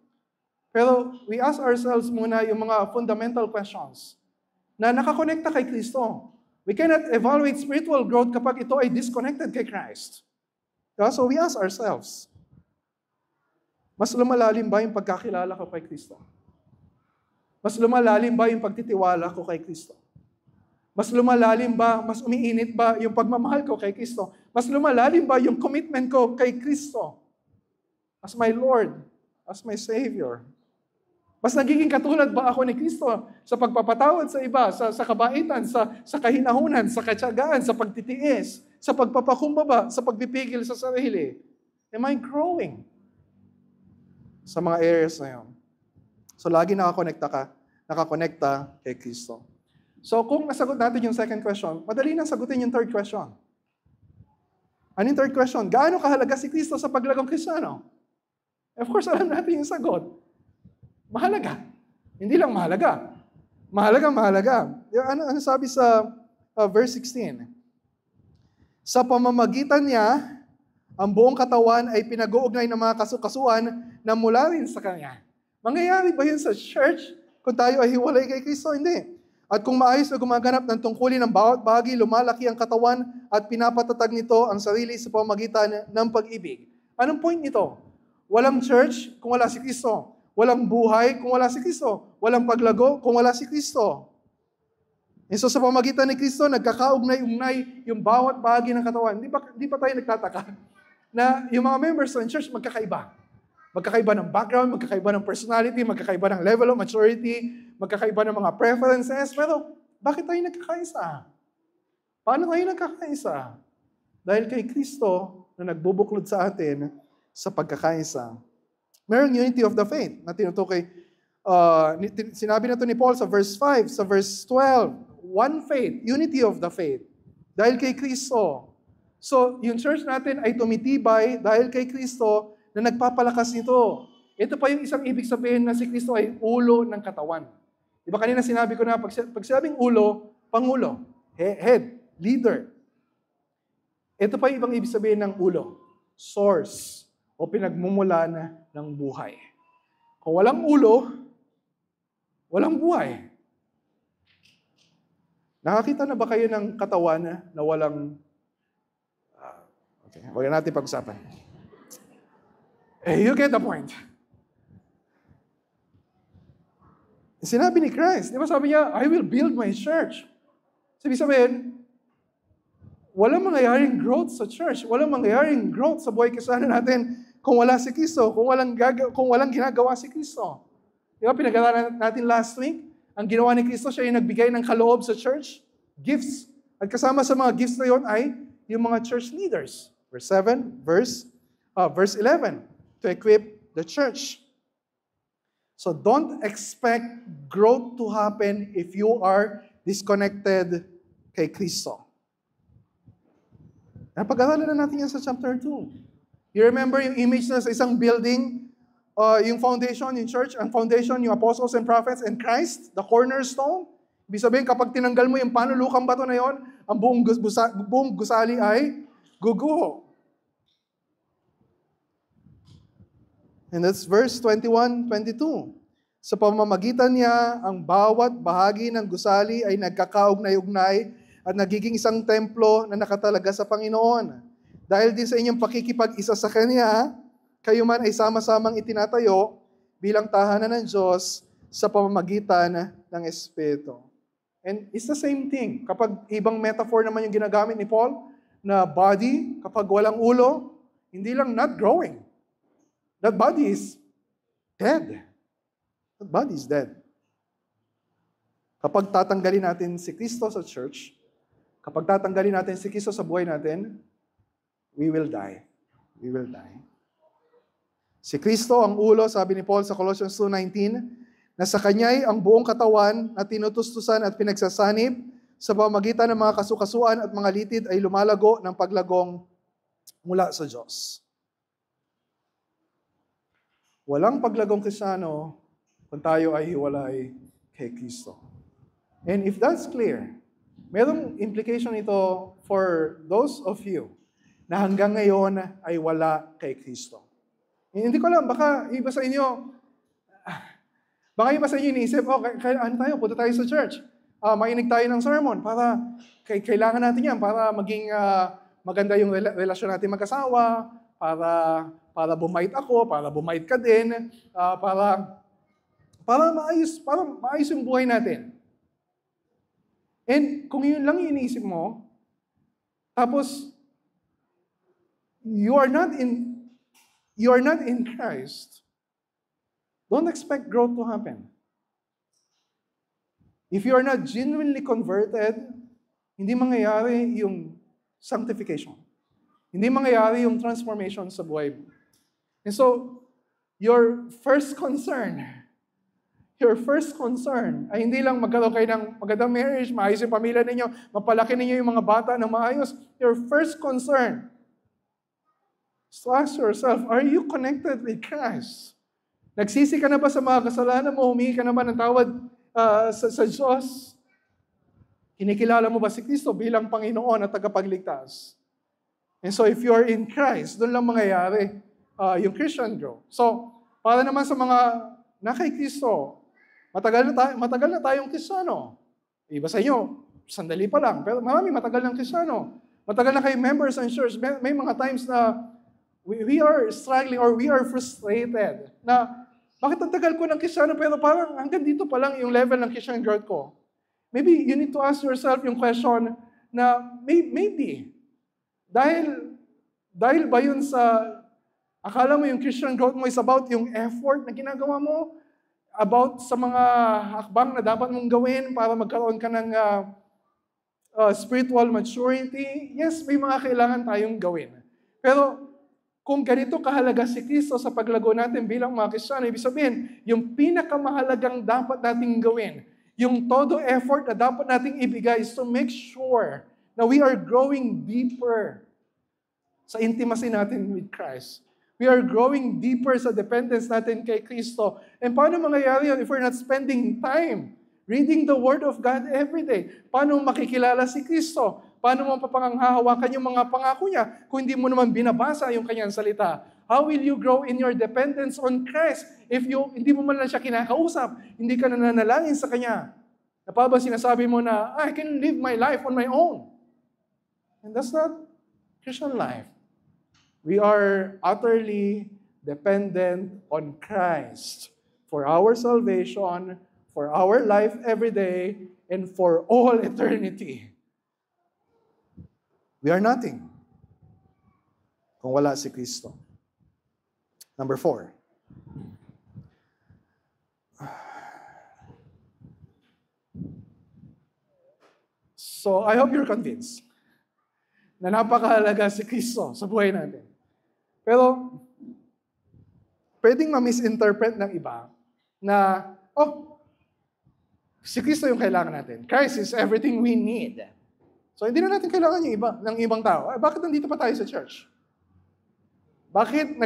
Pero we ask ourselves muna yung mga fundamental questions na nakakonekta kay Kristo. We cannot evaluate spiritual growth kapag ito ay disconnected kay Christ. So we ask ourselves, mas lumalalim ba yung pagkakilala ko kay Kristo? Mas lumalalim ba yung pagtitiwala ko kay Kristo? Mas lumalalim ba, mas umiinit ba yung pagmamahal ko kay Kristo? Mas lumalalim ba yung commitment ko kay Kristo? As my Lord, as my Savior. Mas nagiging katulad ba ako ni Kristo sa pagpapatawad sa iba, sa kabaitan, sa kahinahunan, sa katyagaan, sa pagtitiis, sa pagpapakumbaba, sa pagpipigil sa sarili? Am I growing sa mga areas na yun? So, lagi nakakonekta kay Kristo. So, kung nasagot natin yung second question, madali nang sagutin yung third question. Ano yung third question? Gaano kahalaga si Kristo sa paglagong Kristiyano? Of course, alam natin yung sagot. Mahalaga. Hindi lang mahalaga. Mahalaga. Ano sabi sa verse 16? Sa pamamagitan niya, ang buong katawan ay pinag-uugnay ng mga kasukasuan na mula rin sa Kanya. Mangyayari ba yun sa church kung tayo ay hiwalay kay Kristo? Hindi. At kung maayos na gumaganap ng tungkulin ng bawat bahagi, lumalaki ang katawan at pinapatatag nito ang sarili sa pamamagitan ng pag-ibig. Anong point nito? Walang church kung wala si Kristo. Walang buhay kung wala si Kristo. Walang paglago kung wala si Kristo. And so sa pamamagitan ni Kristo, nagkakaugnay-ugnay yung bawat bahagi ng katawan. Di pa tayo nagtataka na yung mga members ng church magkakaiba. Magkakaiba ng background, magkakaiba ng personality, magkakaiba ng level of maturity, magkakaiba ng mga preferences. Pero bakit tayo nagkakaisa? Paano tayo nagkakaisa? Dahil kay Kristo na nagbubuklod sa atin sa pagkakaisa. Mayroong unity of the faith na tinutukoy. Sinabi na ito ni Paul sa verse 5, sa verse 12. One faith, unity of the faith. Dahil kay Kristo. So, yung church natin ay tumitibay dahil kay Kristo na nagpapalakas nito. Ito pa yung isang ibig sabihin na si Kristo ay ulo ng katawan. Diba kanina sinabi ko na pag sinabing ulo, pangulo, head, leader. Ito pa yung ibang ibig sabihin ng ulo, source, o pinagmumulan ng buhay. Kung walang ulo, walang buhay. Nakakita na ba kayo ng katawan na walang... okay, huwag natin pag-usapan. You get the point. Sinabi ni Christ, di ba sabi niya, I will build my church. Sabihin, walang mangyayaring growth sa church, walang mangyayaring growth sa buhay kasalanan natin kung wala si Kristo, kung walang ginagawa si Kristo. Di ba pinag-aralan natin last week, ang ginawa ni Kristo, siya yung nagbigay ng kaloob sa church, gifts. At kasama sa mga gifts na yon ay yung mga church leaders. Verse 7, verse 11. To equip the church. So don't expect growth to happen if you are disconnected kay Kristo. Napag-aralan na natin yan sa chapter 2. You remember yung image na sa isang building, yung foundation, yung church, ang foundation, yung apostles and prophets, and Christ, the cornerstone. Ibig sabihin, kapag tinanggal mo yung panulukang bato na yon, ang buong gusali ay guguho. And that's verse 21, 22. Sa pamamagitan niya, ang bawat bahagi ng gusali ay nagkakaugnay-ugnay at nagiging isang templo na nakatalaga sa Panginoon. Dahil din sa inyong pakikipag-isa sa Kanya, kayo man ay sama-samang itinatayo bilang tahanan ng Diyos sa pamamagitan ng Espiritu. And it's the same thing. Kapag ibang metaphor naman yung ginagamit ni Paul, na body, kapag walang ulo, hindi lang not growing. That body is dead. That body is dead. Kapag tatanggalin natin si Kristo sa church, kapag tatanggalin natin si Kristo sa buhay natin, we will die. We will die. Si Kristo ang ulo, sabi ni Paul sa Colossians 2:19, na sa Kanya'y ang buong katawan na tinutustusan at pinagsasanib sa pamamagitan ng mga kasukasuan at mga litid ay lumalago ng paglagong mula sa Diyos. Walang paglagong Kristiyano kung tayo ay hiwalay kay Kristo. And if that's clear, merong implication ito for those of you na hanggang ngayon ay wala kay Kristo. Hindi ko alam, baka iba sa inyo iniisip, ano tayo, punta tayo sa church. Mainig tayo ng sermon para kailangan natin yan para maging maganda yung relasyon natin mag-asawa, para bumait ako, para bumait ka din, para maayos yung buhay natin. And kung yun lang yung iniisip mo, tapos you are not in Christ, don't expect growth to happen. If you are not genuinely converted, hindi mangyayari yung sanctification. Hindi mangyayari yung transformation sa buhay mo. And so, your first concern ay hindi lang magkaroon kayo ng magandang marriage, maayos yung pamilya ninyo, mapalaki ninyo yung mga bata ng maayos. Your first concern is to ask yourself, are you connected with Christ? Nagsisi ka na ba sa mga kasalanan mo? Humingi ka na ba ng tawad sa Diyos? Kinikilala mo ba si Kristo bilang Panginoon at tagapagligtas? And so if you are in Christ, doon lang mangyayari yung Christian growth. So, para naman sa mga na kay Kristo, matagal na tayong Kristiyano. Iba sa inyo, sandali pa lang. Pero marami matagal ng Kristiyano. Matagal na kayo members ng church. May mga times na we are struggling or we are frustrated na bakit ang tagal ko ng Kristiyano pero parang hanggang dito pa lang yung level ng Christian growth ko. Maybe you need to ask yourself yung question na maybe dahil ba yun sa akala mo yung Christian growth mo is about yung effort na ginagawa mo, about sa mga hakbang na dapat mong gawin para magkaroon ka ng spiritual maturity. Yes, may mga kailangan tayong gawin. Pero kung ganito kahalaga si Kristo sa paglago natin bilang mga Kristiyano, ibig sabihin, yung pinakamahalagang dapat nating gawin, yung todo effort na dapat nating ibigay is to make sure na we are growing deeper sa intimacy natin with Christ. We are growing deeper sa dependence natin kay Kristo. And paano mangyayari yun if we're not spending time reading the Word of God every day? Paano makikilala si Kristo? Paano mo papanghahawakan yung mga pangako niya kung hindi mo naman binabasa yung kanyang salita? How will you grow in your dependence on Christ if hindi mo man lang siya kinakausap, hindi ka nananalangin sa Kanya? Na pa ba sinasabi mo na, I can live my life on my own? And that's not Christian life. We are utterly dependent on Christ for our salvation, for our life every day, and for all eternity. We are nothing kung wala si Kristo. Number 4. So, I hope you're convinced na napakahalaga si Kristo sa buhay natin. Pero, pwedeng ma-misinterpret ng iba na, si Kristo yung kailangan natin. Christ is everything we need. So, hindi na natin kailangan yung iba, ng ibang tao. Bakit nandito pa tayo sa church? Bakit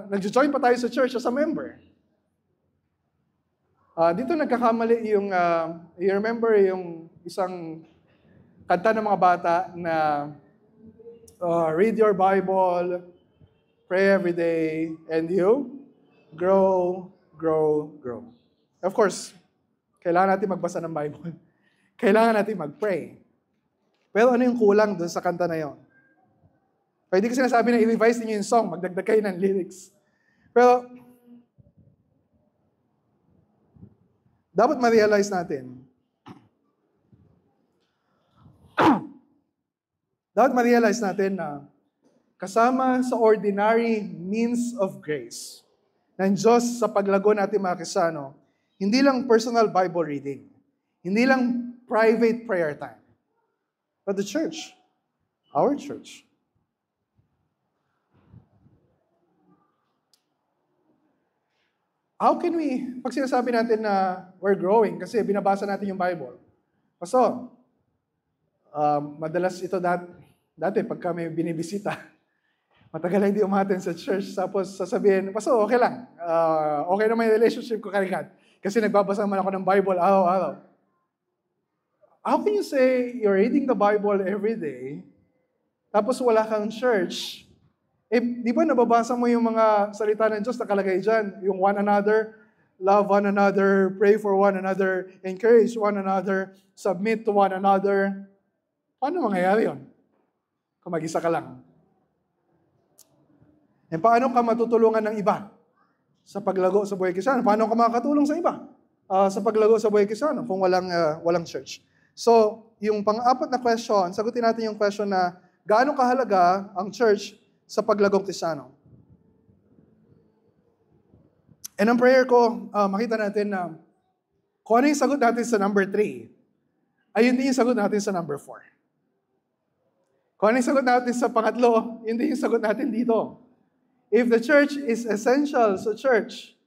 nag-join pa tayo sa church as a member? Dito nagkakamali yung, you remember yung isang kanta ng mga bata na read your Bible, pray every day, and you grow, grow, grow. Of course, kailangan natin magbasa ng Bible. Kailangan natin mag-pray. Pero ano yung kulang doon sa kanta na yon? Pwede ko sinasabi na i-revise niyo yung song, magdagdag kayo ng lyrics. Pero, dapat ma-realize natin, na kasama sa ordinary means of grace ng Diyos sa paglago natin mga Kristiyano, hindi lang personal Bible reading, Hindi lang private prayer time. But the church, our church. How can we, pag sinasabi natin na we're growing, kasi binabasa natin yung Bible. Pastor, madalas ito dati pag kami binibisita, matagal na hindi umaten sa church, tapos sasabihin, Pastor, okay lang. Okay naman yung relationship ko kay God. Kasi nagbabasa naman ako ng Bible araw-araw. How can you say you're reading the Bible every day, tapos wala kang church? Di ba nababasa mo yung mga salita ng Diyos nakalagay dyan? Yung one another, love one another, pray for one another, encourage one another, submit to one another. Paano mangyayari yun? Kung mag-isa ka lang. And paano ka matutulungan ng iba sa paglago sa buhay Kristiyano? Paano ka makakatulong sa iba sa paglago sa buhay Kristiyano kung walang church? So, yung pang-apat na question, sagutin natin yung question na gaano kahalaga ang church sa paglagong Kristiyano? And ang prayer ko, makita natin na kung ano yung sagot natin sa number 3, ayun din yung sagot natin sa number 4. Kung ano yung sagot natin sa pangatlo, yun din yung sagot natin dito. If the church is essential sa church,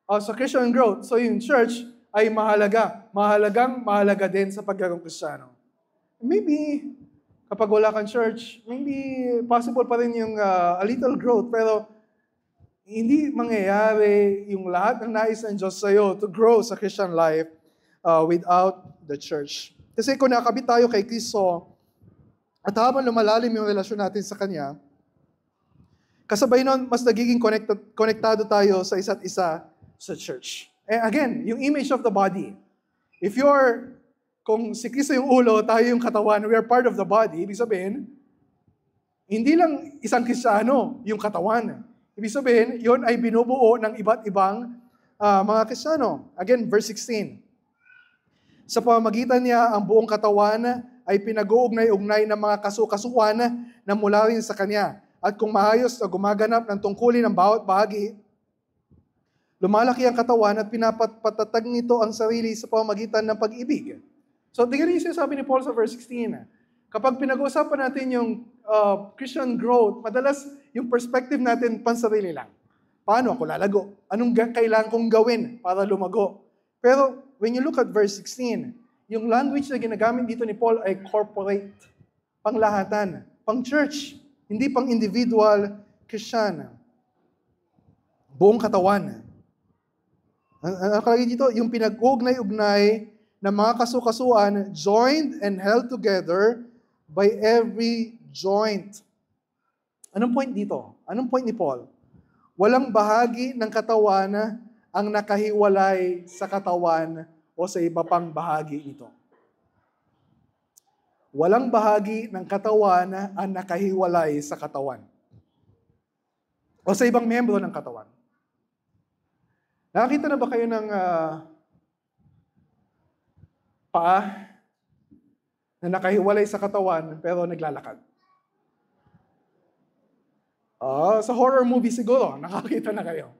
sa Christian growth, so yung church ay mahalaga din sa paglagong Kristiyano. Maybe, kapag wala kang church, maybe possible pa rin yung a little growth, pero hindi mangyayari yung lahat ng nais ng Diyos sa'yo to grow sa Christian life without the church. Kasi kung nakabit tayo kay Kristo, at habang lumalalim yung relasyon natin sa Kanya, kasabay nun, mas nagiging konektado tayo sa isa't isa sa church. And again, yung image of the body. Kung si Kristo yung ulo, tayo yung katawan, we are part of the body, ibig sabihin, hindi lang isang Kristiyano yung katawan. Ibig sabihin, yun ay binubuo ng iba't ibang mga Kristiyano. Again, verse 16. Sa pamamagitan niya, ang buong katawan ay pinag-uugnay-ugnay ng mga kasukasuan na mula rin sa Kanya. At kung maayos na gumaganap ng tungkulin ng bawat bahagi, lumalaki ang katawan at pinapatatag nito ang sarili sa pamamagitan ng pag-ibig. So, tingnan niyo yung sinasabi ni Paul sa verse 16. Kapag pinag-uusapan natin yung Christian growth, madalas yung perspective natin pansarili lang. Paano ako lalago? Anong kailangan kong gawin para lumago? Pero, when you look at verse 16, yung language na ginagamit dito ni Paul ay corporate, panglahatan, pang-church, hindi pang individual Christian. Buong katawan. Ang nakalagay dito, yung pinag-ugnay-ugnay ng mga kasukasuan joined and held together by every joint. Anong point dito? Anong point ni Paul? Walang bahagi ng katawan ang nakahiwalay sa katawan o sa iba pang bahagi nito. Walang bahagi ng katawan ang nakahiwalay sa katawan o sa ibang miyembro ng katawan. Nakakita na ba kayo ng paa na nakahiwalay sa katawan pero naglalakad? Sa horror movie siguro, nakakita na kayo.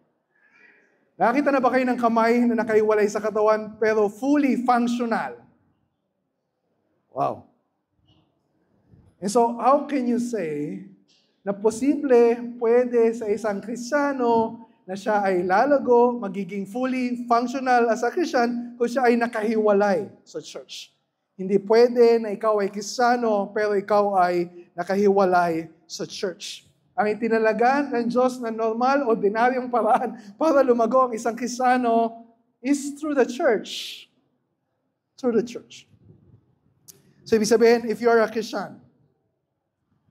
Nakakita na ba kayo ng kamay na nakahiwalay sa katawan pero fully functional? Wow. And so, how can you say na pwede sa isang Kristiyano na siya ay lalago, magiging fully functional as a Christian kung siya ay nakahiwalay sa church? Hindi pwede na ikaw ay Kristiyano pero ikaw ay nakahiwalay sa church. Ang itinalagan ng Diyos na normal, ordinaryong paraan para lumago ang isang Kristiyano is through the church. Through the church. So, ibig sabihin, if you are a Christian,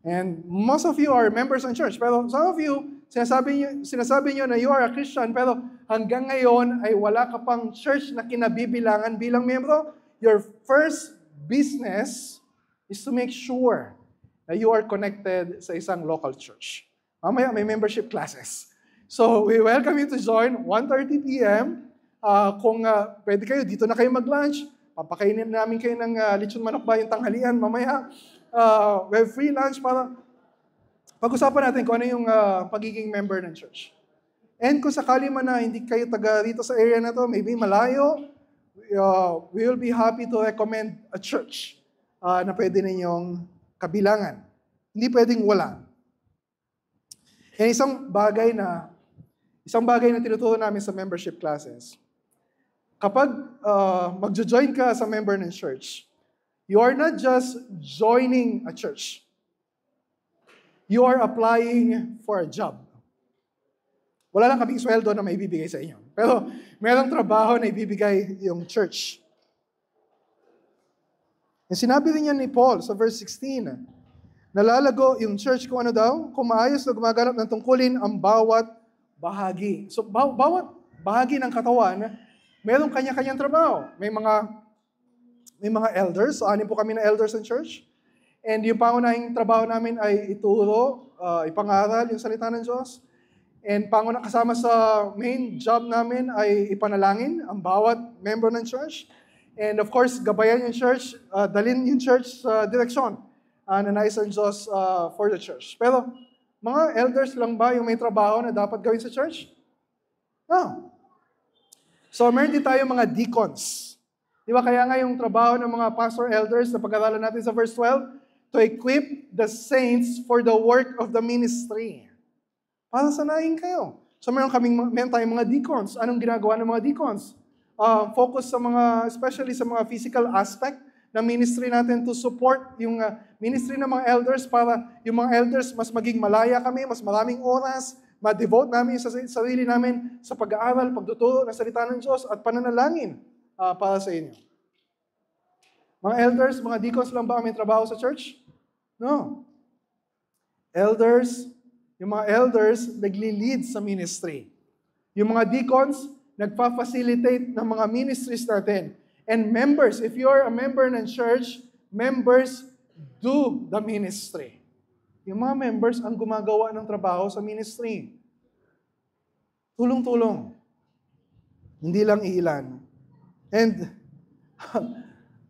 and most of you are members ng church, pero some of you, sinasabi nyo na you are a Christian, pero hanggang ngayon ay wala ka pang church na kinabibilangan bilang membro, your first business is to make sure na you are connected sa isang local church. Mamaya may membership classes. So, we welcome you to join 1:30 p.m. Kung pwede kayo, dito na kayo mag-lunch. Papakainin namin kayo ng lechon manok ba yung tanghalian mamaya. We have free lunch para pag-usapan natin kung ano yung pagiging member ng church. And kung sakali man na hindi kayo taga rito sa area na to, maybe malayo, we will be happy to recommend a church na pwede ninyong kabilangan. Hindi pwedeng wala. And isang bagay na tinuturo namin sa membership classes, kapag magjo-join ka sa member ng church, you are not just joining a church. You are applying for a job. Wala lang kaming sweldo na maibibigay sa inyo. Pero merong trabaho na ibibigay yung church. And sinabi rin yan ni Paul sa verse 16, nalalago yung church kung ano daw, kung maayos na gumaganap ng tungkulin ang bawat bahagi. So bawat bahagi ng katawan, merong kanya-kanyang trabaho. May mga elders, so 6 po kami na elders in church. And yung pangunahing trabaho namin ay ituro, ipangaral yung salita ng Diyos. And kasama sa main job namin ay ipanalangin ang bawat member ng church. And of course, gabayan yung church, dalhin yung church sa direksyon na nais ng Diyos for the church. Pero mga elders lang ba yung may trabaho na dapat gawin sa church? No. So meron din tayo mga deacons. Di ba kaya nga yung trabaho ng mga pastor elders na pag-aralan natin sa verse 12, to equip the saints for the work of the ministry. Para sanayin kayo. So meron tayong mga deacons. Anong ginagawa ng mga deacons? Focus sa especially sa mga physical aspect ng ministry natin to support yung ministry ng mga elders para yung mga elders mas maging malaya kami, mas maraming oras, ma-devote namin sa sarili namin sa pag-aaral, pagtuturo ng salita ng Diyos at pananalangin para sa inyo. Mga elders, mga deacons lang ba may trabaho sa church? No. Yung mga elders, nagli-lead sa ministry. Yung mga deacons, nagpa-facilitate ng mga ministries natin. And members, if you're a member ng church, members do the ministry. Yung mga members ang gumagawa ng trabaho sa ministry. Tulong-tulong. Hindi lang ilan. And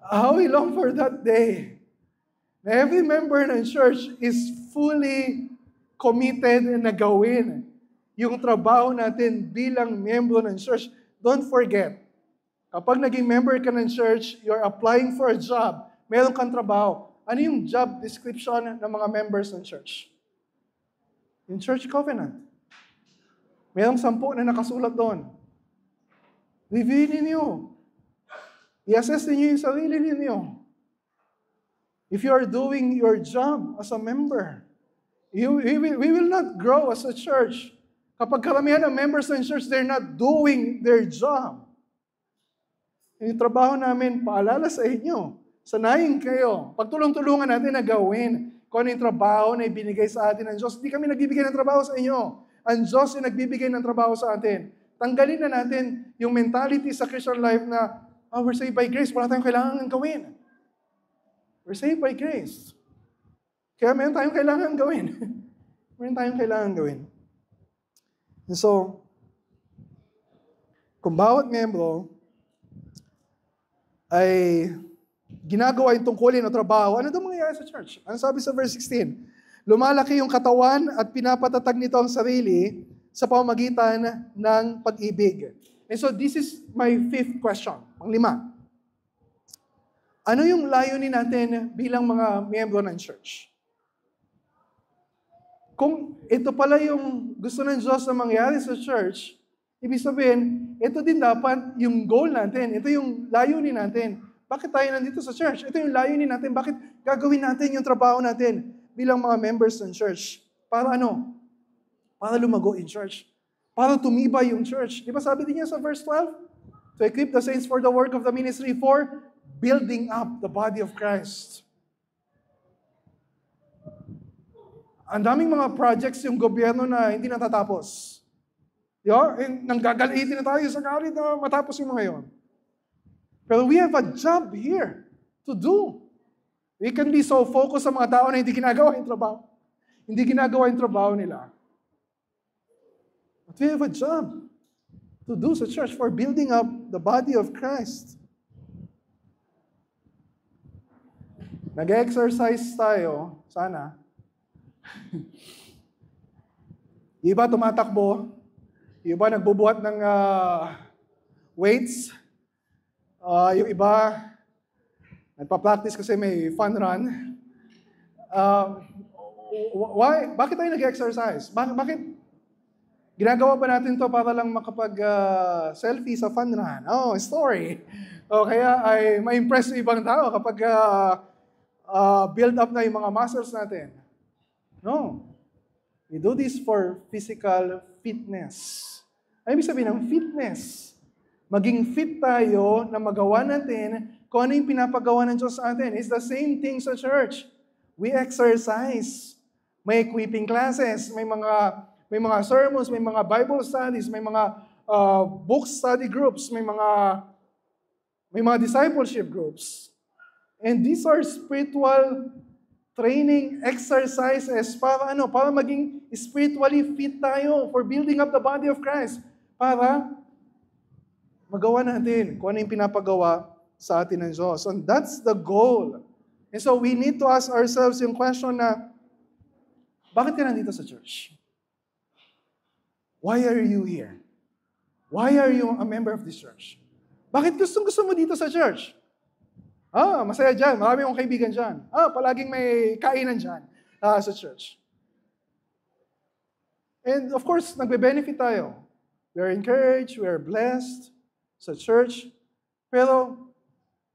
how we long for that day. Every member ng church is fully committed na gawin yung trabaho natin bilang membro ng church. Don't forget, kapag naging member ka ng church, you're applying for a job, meron kang trabaho. Ano yung job description ng mga members ng church? Yung church covenant. Merong 10 na nakasulat doon. Review ninyo. I-assess ninyo yung sarili ninyo. If you are doing your job as a member, we will not grow as a church. Kapag karamihan ng members ng church, they're not doing their job. Yung trabaho namin, paalala sa inyo, sanayin kayo. Pagtulong-tulungan natin na gawin kung ano yung trabaho na ibinigay sa atin ng Diyos. Hindi kami nagbibigay ng trabaho sa inyo. Ang Diyos yung nagbibigay ng trabaho sa atin. Tanggalin na natin yung mentality sa Christian life na, we're saved by grace, wala tayong kailangan gawin. We're saved by grace. Kaya meron tayong kailangan gawin. Meron tayong kailangan gawin. And so, kung bawat membro ay ginagawa yung tungkulin o trabaho, ano daw mangyayari sa church? Ano sabi sa verse 16? Lumalaki yung katawan at pinapatatag nito ang sarili sa pamamagitan ng pag-ibig. And so this is my 5th question, ang 5. Ano yung layunin natin bilang mga miyembro ng church? Kung ito pala yung gusto ng Diyos na mangyari sa church, ibig sabihin, ito din dapat yung goal natin. Ito yung layunin natin. Bakit tayo nandito sa church? Ito yung layunin natin. Bakit gagawin natin yung trabaho natin bilang mga members ng church? Para ano? Para lumago in church. Para tumibay yung church. Di ba sabi din niya sa verse 12? To equip the saints for the work of the ministry for building up the body of Christ. Ang daming mga projects yung gobyerno na hindi natatapos. Nanggagalitin na tayo sa kalit na matapos yung mga yon. Pero we have a job here to do. We can be so focused sa mga tao na hindi ginagawa yung trabaho. Hindi ginagawa yung trabaho nila. But we have a job to do sa church for building up the body of Christ. Nag-exercise tayo, sana. Iba tumatakbo, iba nagbubuhat ng weights, Yung iba, nagpa-practice kasi may fun run. Why? Bakit tayo nag-exercise? Bakit ginagawa ba natin to para lang makapag-selfie sa fun run? Oh, story. O kaya ay ma-impress yung ibang tao kapag build up na yung mga muscles natin. No. We do this for physical fitness. Ano ibig sabihin ng fitness? Maging fit tayo na magawa natin kung ano yung pinapagawa ng Diyos sa atin. It's the same thing sa church. We exercise. May equipping classes, may mga sermons, may mga Bible studies, may mga book study groups, may mga discipleship groups. And these are spiritual training exercises para para maging spiritually fit tayo for building up the body of Christ. Para magawa natin kung ano yung pinapagawa sa atin ng Diyos. And that's the goal. And so we need to ask ourselves yung question na, bakit ka nandito sa church? Why are you here? Why are you a member of this church? Bakit gusto mo dito sa church? Masaya dyan. Marami akong kaibigan dyan. Palaging may kainan dyan sa church. And of course, nagbe-benefit tayo. We are encouraged, we are blessed sa church. Pero,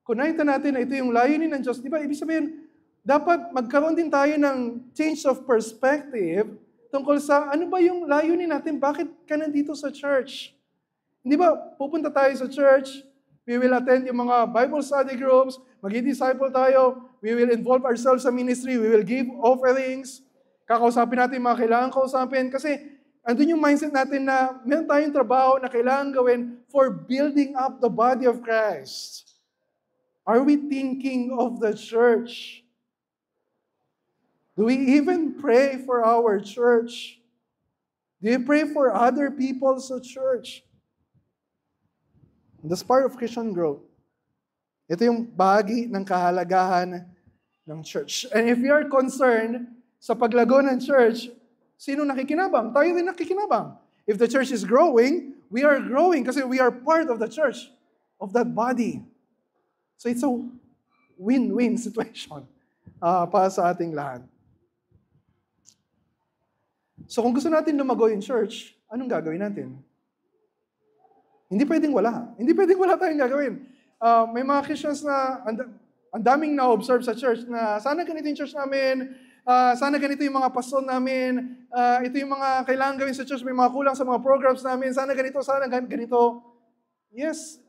kung nakita natin na ito yung layunin ng Diyos, di ba, ibig sabihin, dapat magkaroon din tayo ng change of perspective tungkol sa ano ba yung layunin natin, bakit ka nandito sa church? Hindi ba, pupunta tayo sa church, we will attend yung mga Bible study groups, mag-disciple tayo, we will involve ourselves sa ministry, we will give offerings, kakausapin natin yung mga kailangan kausapin, kasi andun yung mindset natin na meron tayong trabaho na kailangan gawin for building up the body of Christ. Are we thinking of the church? Do we even pray for our church? Do you pray for other people sa church? That's part of Christian growth. Ito yung bahagi ng kahalagahan ng church. And if you are concerned sa paglago ng church, sino nakikinabang? Tayo din nakikinabang. If the church is growing, we are growing kasi we are part of the church, of that body. So it's a win-win situation para sa ating lahat. So kung gusto natin lumago yung church, anong gagawin natin? Hindi pwedeng wala. Hindi pwedeng wala tayong gagawin. May mga Christians na ang daming na-observe sa church na sana ganito yung church namin, sana ganito yung mga pastor namin, ito yung mga kailangan gawin sa church, may mga kulang sa mga programs namin, sana ganito. Yes,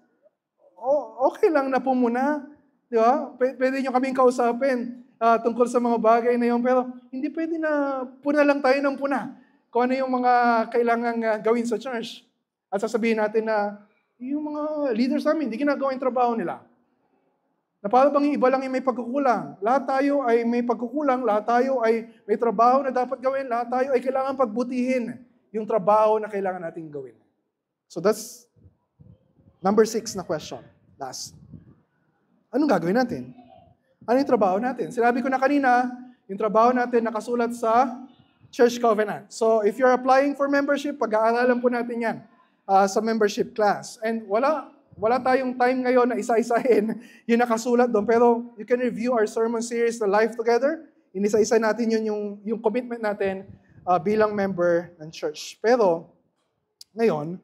okay lang na po muna. Di ba? Pwede nyo kaming kausapin tungkol sa mga bagay na yun, pero hindi pwede na puna lang tayo ng puna kung ano yung mga kailangan gawin sa church. At sasabihin natin na yung mga leaders namin, hindi ginagawa yung trabaho nila. Na para bang iba lang yung may pagkukulang. Lahat tayo ay may pagkukulang, lahat tayo ay may trabaho na dapat gawin, lahat tayo ay kailangan pagbutihin yung trabaho na kailangan natin gawin. So that's number 6 na question. Last. Anong gagawin natin? Ano yung trabaho natin? Sinabi ko na kanina, yung trabaho natin nakasulat sa Church Covenant. So if you're applying for membership, pag-aaralan po natin yan sa membership class. And wala tayong time ngayon na isa-isahin yung nakasulat doon. Pero you can review our sermon series, The Life Together. Inisa-isa natin yun yung commitment natin bilang member ng church. Pero ngayon,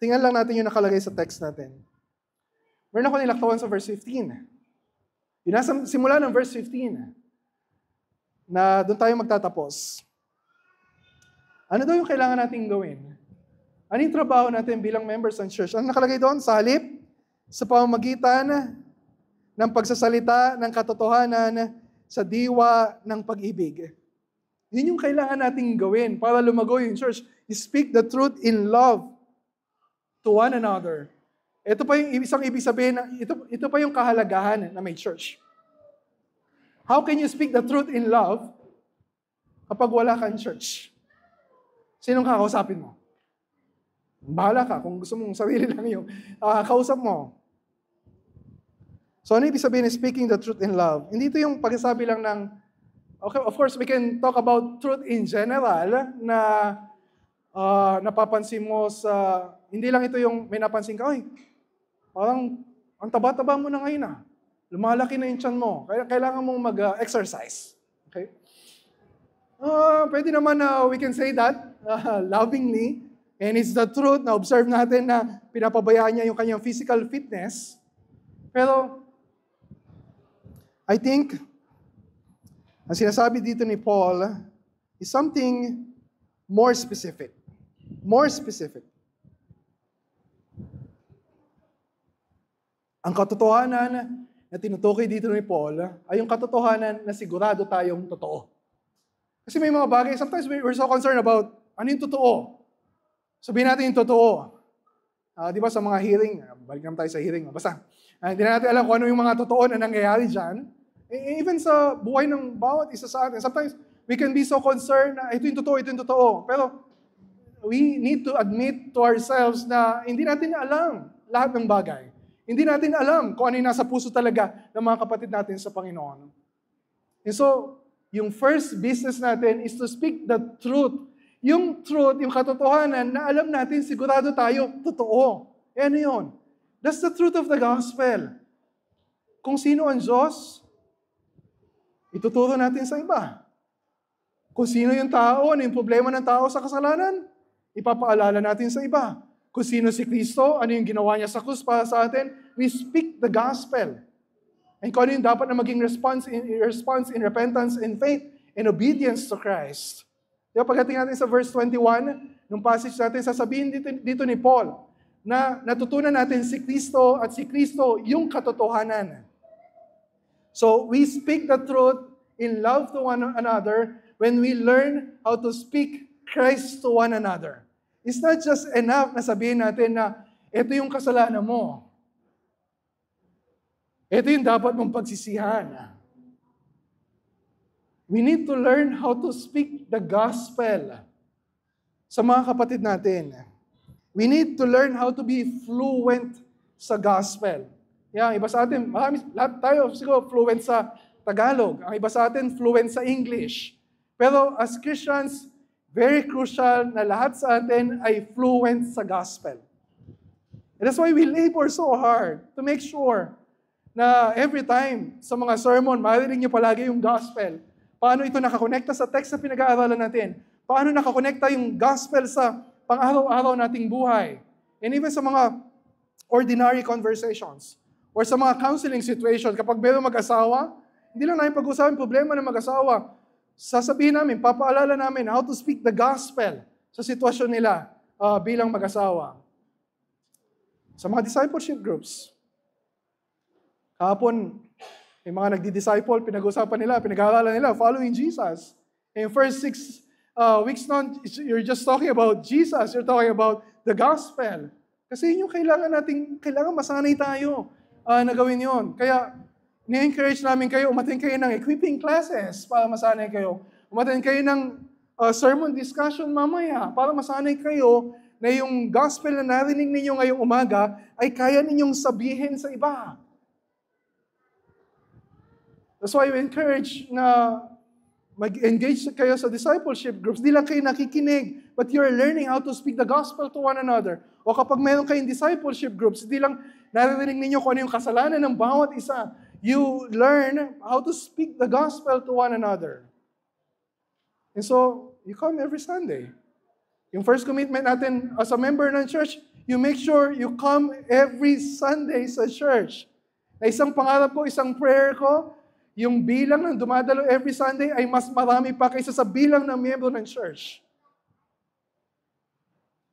tingnan lang natin yung nakalagay sa text natin. Meron ako nilaktawan sa verse 15. Yung nasa simula ng verse 15 na doon tayo magtatapos. Ano daw yung kailangan nating gawin? Ano yung trabaho natin bilang members ng church? Ang nakalagay doon, sa halip, sa pamamagitan ng pagsasalita ng katotohanan sa diwa ng pag-ibig. Yun yung kailangan nating gawin para lumago yung church. You speak the truth in love to one another. Ito pa yung isang ibig sabihin, ito pa yung kahalagahan na may church. How can you speak the truth in love kapag wala kang church? Sinong kakausapin mo? Bahala ka kung gusto mong sarili lang yung kausap mo. So ano ibig sabihin speaking the truth in love? Hindi ito yung pagsasabi lang ng, okay, of course we can talk about truth in general na napapansin mo sa, hindi lang ito yung may napansin ka, parang Ang taba-taba mo na ngayon ah. Lumalaki na yung tiyan mo. Kaya kailangan mong mag-exercise. Okay? Pwede naman na we can say that lovingly. And it's the truth na observe natin na pinapabayaan niya yung kanyang physical fitness. Pero, I think, ang sinasabi dito ni Paul is something more specific. More specific. Ang katotohanan na tinutukoy dito ni Paul ay yung katotohanan na sigurado tayong totoo. Kasi may mga bagay, sometimes we're so concerned about ano yung totoo. Sabihin natin yung totoo. Di ba sa mga hearing, balik naman tayo sa hearing. Basta, hindi na natin alam kung ano yung mga totoo na nangyayari dyan. Even sa buhay ng bawat isa sa atin, sometimes we can be so concerned na ito yung totoo. Pero we need to admit to ourselves na hindi natin alam lahat ng bagay. Hindi natin alam kung ano yung nasa puso talaga ng mga kapatid natin sa Panginoon. And so, yung first business natin is to speak the truth. Yung truth, yung katotohanan na alam natin, sigurado tayo, totoo. E ano yun? That's the truth of the gospel. Kung sino ang Diyos, ituturo natin sa iba. Kung sino yung tao, ano yung problema ng tao sa kasalanan, ipapaalala natin sa iba. Kung sino si Kristo, ano yung ginawa niya sa krus para sa atin, we speak the gospel. And kung ano yung dapat na maging response in repentance and faith and obedience to Christ. Diba, pagdating natin sa verse 21, nung passage natin, sasabihin dito ni Paul, na natutunan natin si Kristo at si Kristo yung katotohanan. So, we speak the truth in love to one another when we learn how to speak Christ to one another. It's not just enough na sabihin natin na ito yung kasalanan mo. Ito yung dapat mong pagsisihan. We need to learn how to speak the gospel sa mga kapatid natin. We need to learn how to be fluent sa gospel. Iba sa atin, lahat tayo siguro fluent sa Tagalog. Ang iba sa atin, fluent sa English. Pero as Christians, very crucial na lahat sa atin ay fluent sa gospel. And that's why we labor so hard to make sure na every time sa mga sermon, marinig niyo palagi yung gospel. Paano ito nakakonekta sa text na pinag-aaralan natin? Paano nakakonekta yung gospel sa pang-araw-araw nating buhay? And even sa mga ordinary conversations or sa mga counseling situations, kapag meron mag-asawa, hindi lang namin pag-usapan problema ng mag-asawa. Sasabihin namin, papaalala namin how to speak the gospel sa sitwasyon nila bilang mag-asawa. Sa mga discipleship groups, kahapon, yung mga nagdi-disciple, pinag-usapan nila, pinag-aaralan nila, following Jesus. In first 6 weeks nun, you're just talking about Jesus. You're talking about the gospel. Kasi yun yung kailangan masanay tayo na gawin yun. Kaya, ni-encourage namin kayo, umattend kayo ng equipping classes para masanay kayo. Umattend kayo ng sermon discussion mamaya para masanay kayo na yung gospel na narinig ninyo ngayong umaga ay kaya ninyong sabihin sa iba. That's why we encourage na mag-engage kayo sa discipleship groups. Di lang kayo nakikinig, but you're learning how to speak the gospel to one another. O kapag mayroon kayong discipleship groups, di lang naririnig ninyo kung ano yung kasalanan ng bawat isa. You learn how to speak the gospel to one another. And so, you come every Sunday. Yung first commitment natin as a member ng church, you make sure you come every Sunday sa church. Na isang pangarap ko, isang prayer ko, yung bilang ng dumadalo every Sunday ay mas marami pa kaysa sa bilang ng miyembro ng church.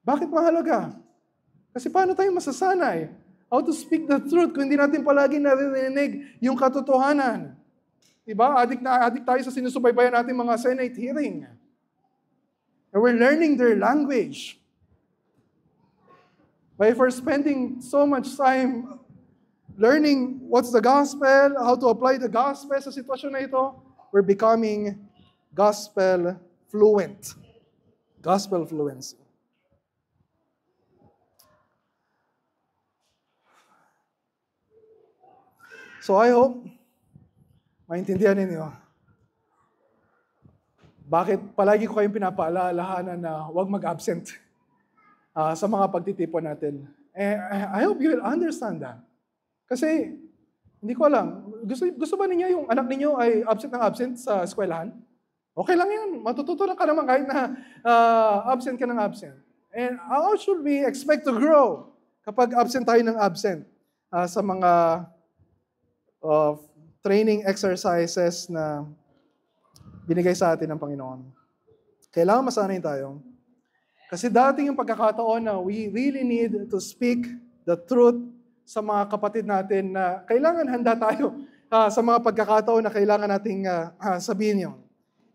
Bakit mahalaga? Kasi paano tayo masasanay? How to speak the truth kung hindi natin palagi naririnig yung katotohanan. Diba? Adik tayo sa sinusubaybayan natin mga Senate hearing. And we're learning their language. But if we're spending so much time learning what's the gospel, how to apply the gospel sa sitwasyon na ito, we're becoming gospel fluent. Gospel fluency. So I hope maintindihan ninyo bakit palagi ko kayong pinapaalalahanan na huwag mag-absent sa mga pagtitipon natin. I hope you will understand that. Kasi, hindi ko alam, gusto ba ninyo yung anak ninyo ay absent ng absent sa eskwelahan? Okay lang yan. Matututunan ka naman kahit na absent ka ng absent. And how should we expect to grow kapag absent tayo ng absent sa mga training exercises na binigay sa atin ng Panginoon? Kailangan masanay tayo. Kasi dating yung pagkakataon na we really need to speak the truth sa mga kapatid natin na kailangan handa tayo sa mga pagkakataon na kailangan nating sabihin yun.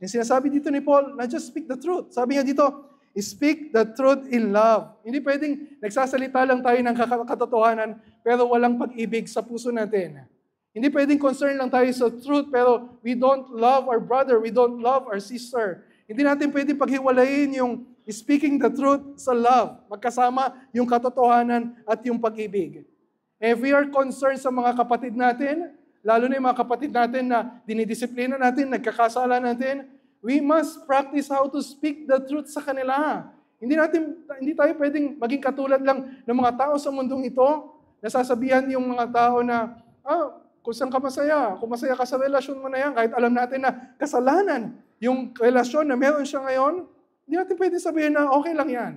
Yung sinasabi dito ni Paul, na just speak the truth. Sabi niya dito, speak the truth in love. Hindi pwedeng nagsasalita lang tayo ng katotohanan pero walang pag-ibig sa puso natin. Hindi pwedeng concern lang tayo sa truth pero we don't love our brother, we don't love our sister. Hindi natin pwedeng paghiwalayin yung speaking the truth sa love. Magkasama yung katotohanan at yung pag-ibig. If we are concerned sa mga kapatid natin, lalo na yung mga kapatid natin na dinidisiplina natin, nagkakasala natin, we must practice how to speak the truth sa kanila. Hindi tayo pwedeng maging katulad lang ng mga tao sa mundong ito, nasasabihan yung mga tao na, kung saan ka masaya, kung masaya ka sa relasyon mo na yan, kahit alam natin na kasalanan, yung relasyon na meron siya ngayon, hindi natin pwedeng sabihin na okay lang yan.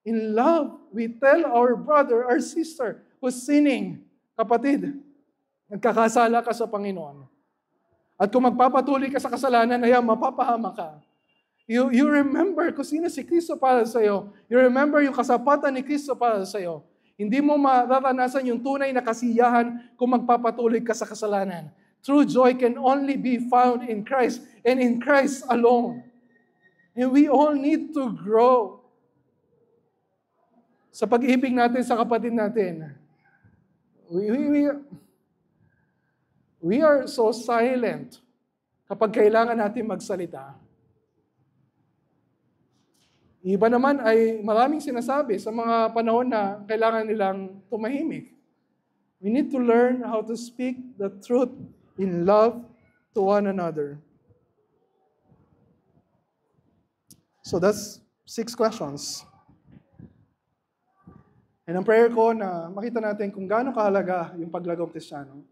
In love, we tell our brother, our sister, who's sinning, kapatid, nagkakasala ka sa Panginoon. At kung magpapatuloy ka sa kasalanan, ayan, mapapahama ka. You remember kung sino si Kristo para sa iyo. You remember yung kasapatan ni Kristo para sa iyo. Hindi mo mararanasan yung tunay na kasiyahan kung magpapatuloy ka sa kasalanan. True joy can only be found in Christ and in Christ alone. And we all need to grow sa pag-ibig natin sa kapatid natin. We are so silent kapag kailangan natin magsalita. Iba naman ay maraming sinasabi sa mga panahon na kailangan nilang tumahimik. We need to learn how to speak the truth in love to one another. So that's 6 questions. And ang prayer ko na makita natin kung gaano kahalaga yung paglagong Kristiyano.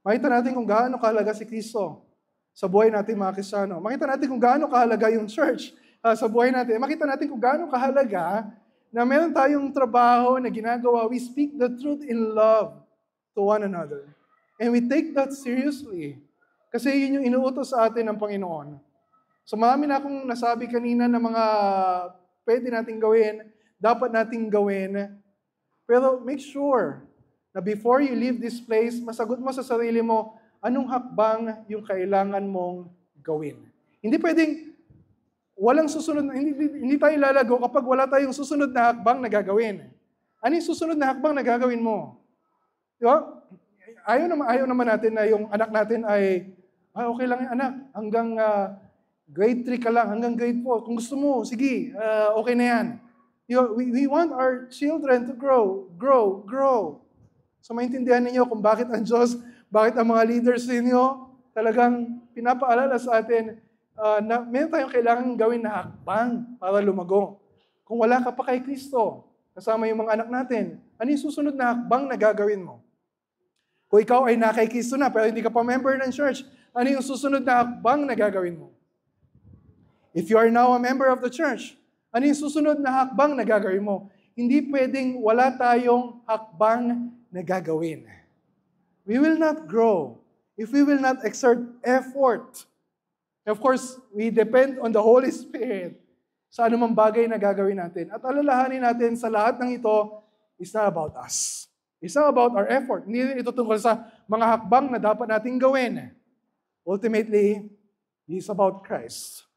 Makita natin kung gaano kahalaga si Kristo sa buhay natin mga Kristiyano. Makita natin kung gaano kahalaga yung church sa buhay natin. Makita natin kung gaano kahalaga na meron tayong trabaho na ginagawa. We speak the truth in love to one another. And we take that seriously. Kasi yun yung inuutos sa atin ng Panginoon. So marami na akong nasabi kanina na mga pwede nating gawin, dapat nating gawin. Pero make sure na before you leave this place, masagot mo sa sarili mo, anong hakbang yung kailangan mong gawin. Hindi pwedeng walang susunod, hindi tayo lalago kapag wala tayong susunod na hakbang na gagawin. Ano yung susunod na hakbang na gagawin mo? Diba? Ayaw naman natin na yung anak natin ay, okay lang yung anak, hanggang grade 3 ka lang, hanggang grade 4. Kung gusto mo, sige, okay na yan. We want our children to grow. So maintindihan ninyo kung bakit ang Diyos, bakit ang mga leaders ninyo talagang pinapaalala sa atin na meron tayong kailangan gawin na hakbang para lumago. Kung wala ka pa kay Kristo, kasama yung mga anak natin, ano yung susunod na hakbang na gagawin mo? Kung ikaw ay nakay Kristo na pero hindi ka pa member ng church, ano yung susunod na hakbang na gagawin mo? If you are now a member of the church, ano yung susunod na hakbang na gagawin mo? Hindi pwedeng wala tayong hakbang na gagawin. We will not grow if we will not exert effort. Of course, we depend on the Holy Spirit sa anumang bagay na gagawin natin. At alalahanin natin sa lahat ng ito, it's not about us. It's not about our effort. Hindi ito tungkol sa mga hakbang na dapat nating gawin. Ultimately, it's about Christ.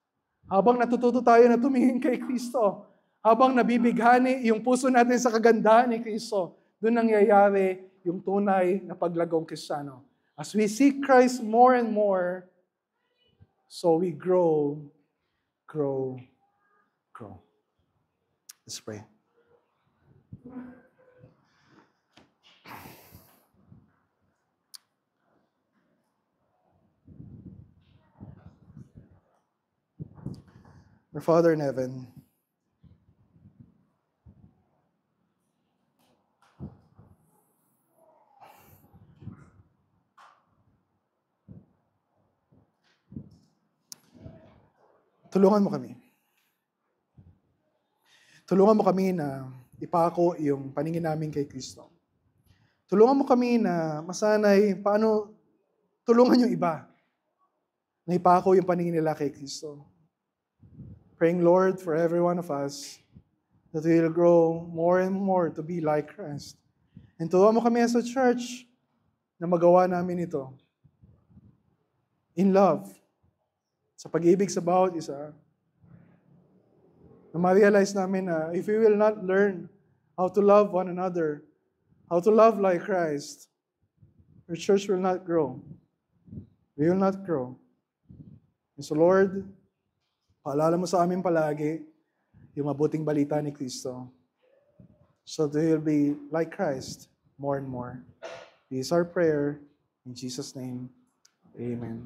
Habang natututo tayo na tumingin kay Kristo, habang nabibighani yung puso natin sa kagandahan ni Kristo, doon nangyayari yung tunay na paglagong Kristiyano. As we seek Christ more and more, so we grow. Let's pray. Our Father in heaven, tulungan mo kami. Tulungan mo kami na ipako yung paningin namin kay Kristo. Tulungan mo kami na masanay paano tulungan yung iba na ipako yung paningin nila kay Kristo. Praying, Lord, for every one of us, that we will grow more and more to be like Christ. And tulungan mo kami as a church na magawa namin ito. In love. Sa pag-ibig sa bawat isa. Na ma-realize namin na if we will not learn how to love one another, how to love like Christ, our church will not grow. We will not grow. And so Lord, paalala mo sa amin palagi yung mabuting balita ni Kristo. So that we will be like Christ more and more. This is our prayer. In Jesus' name, amen.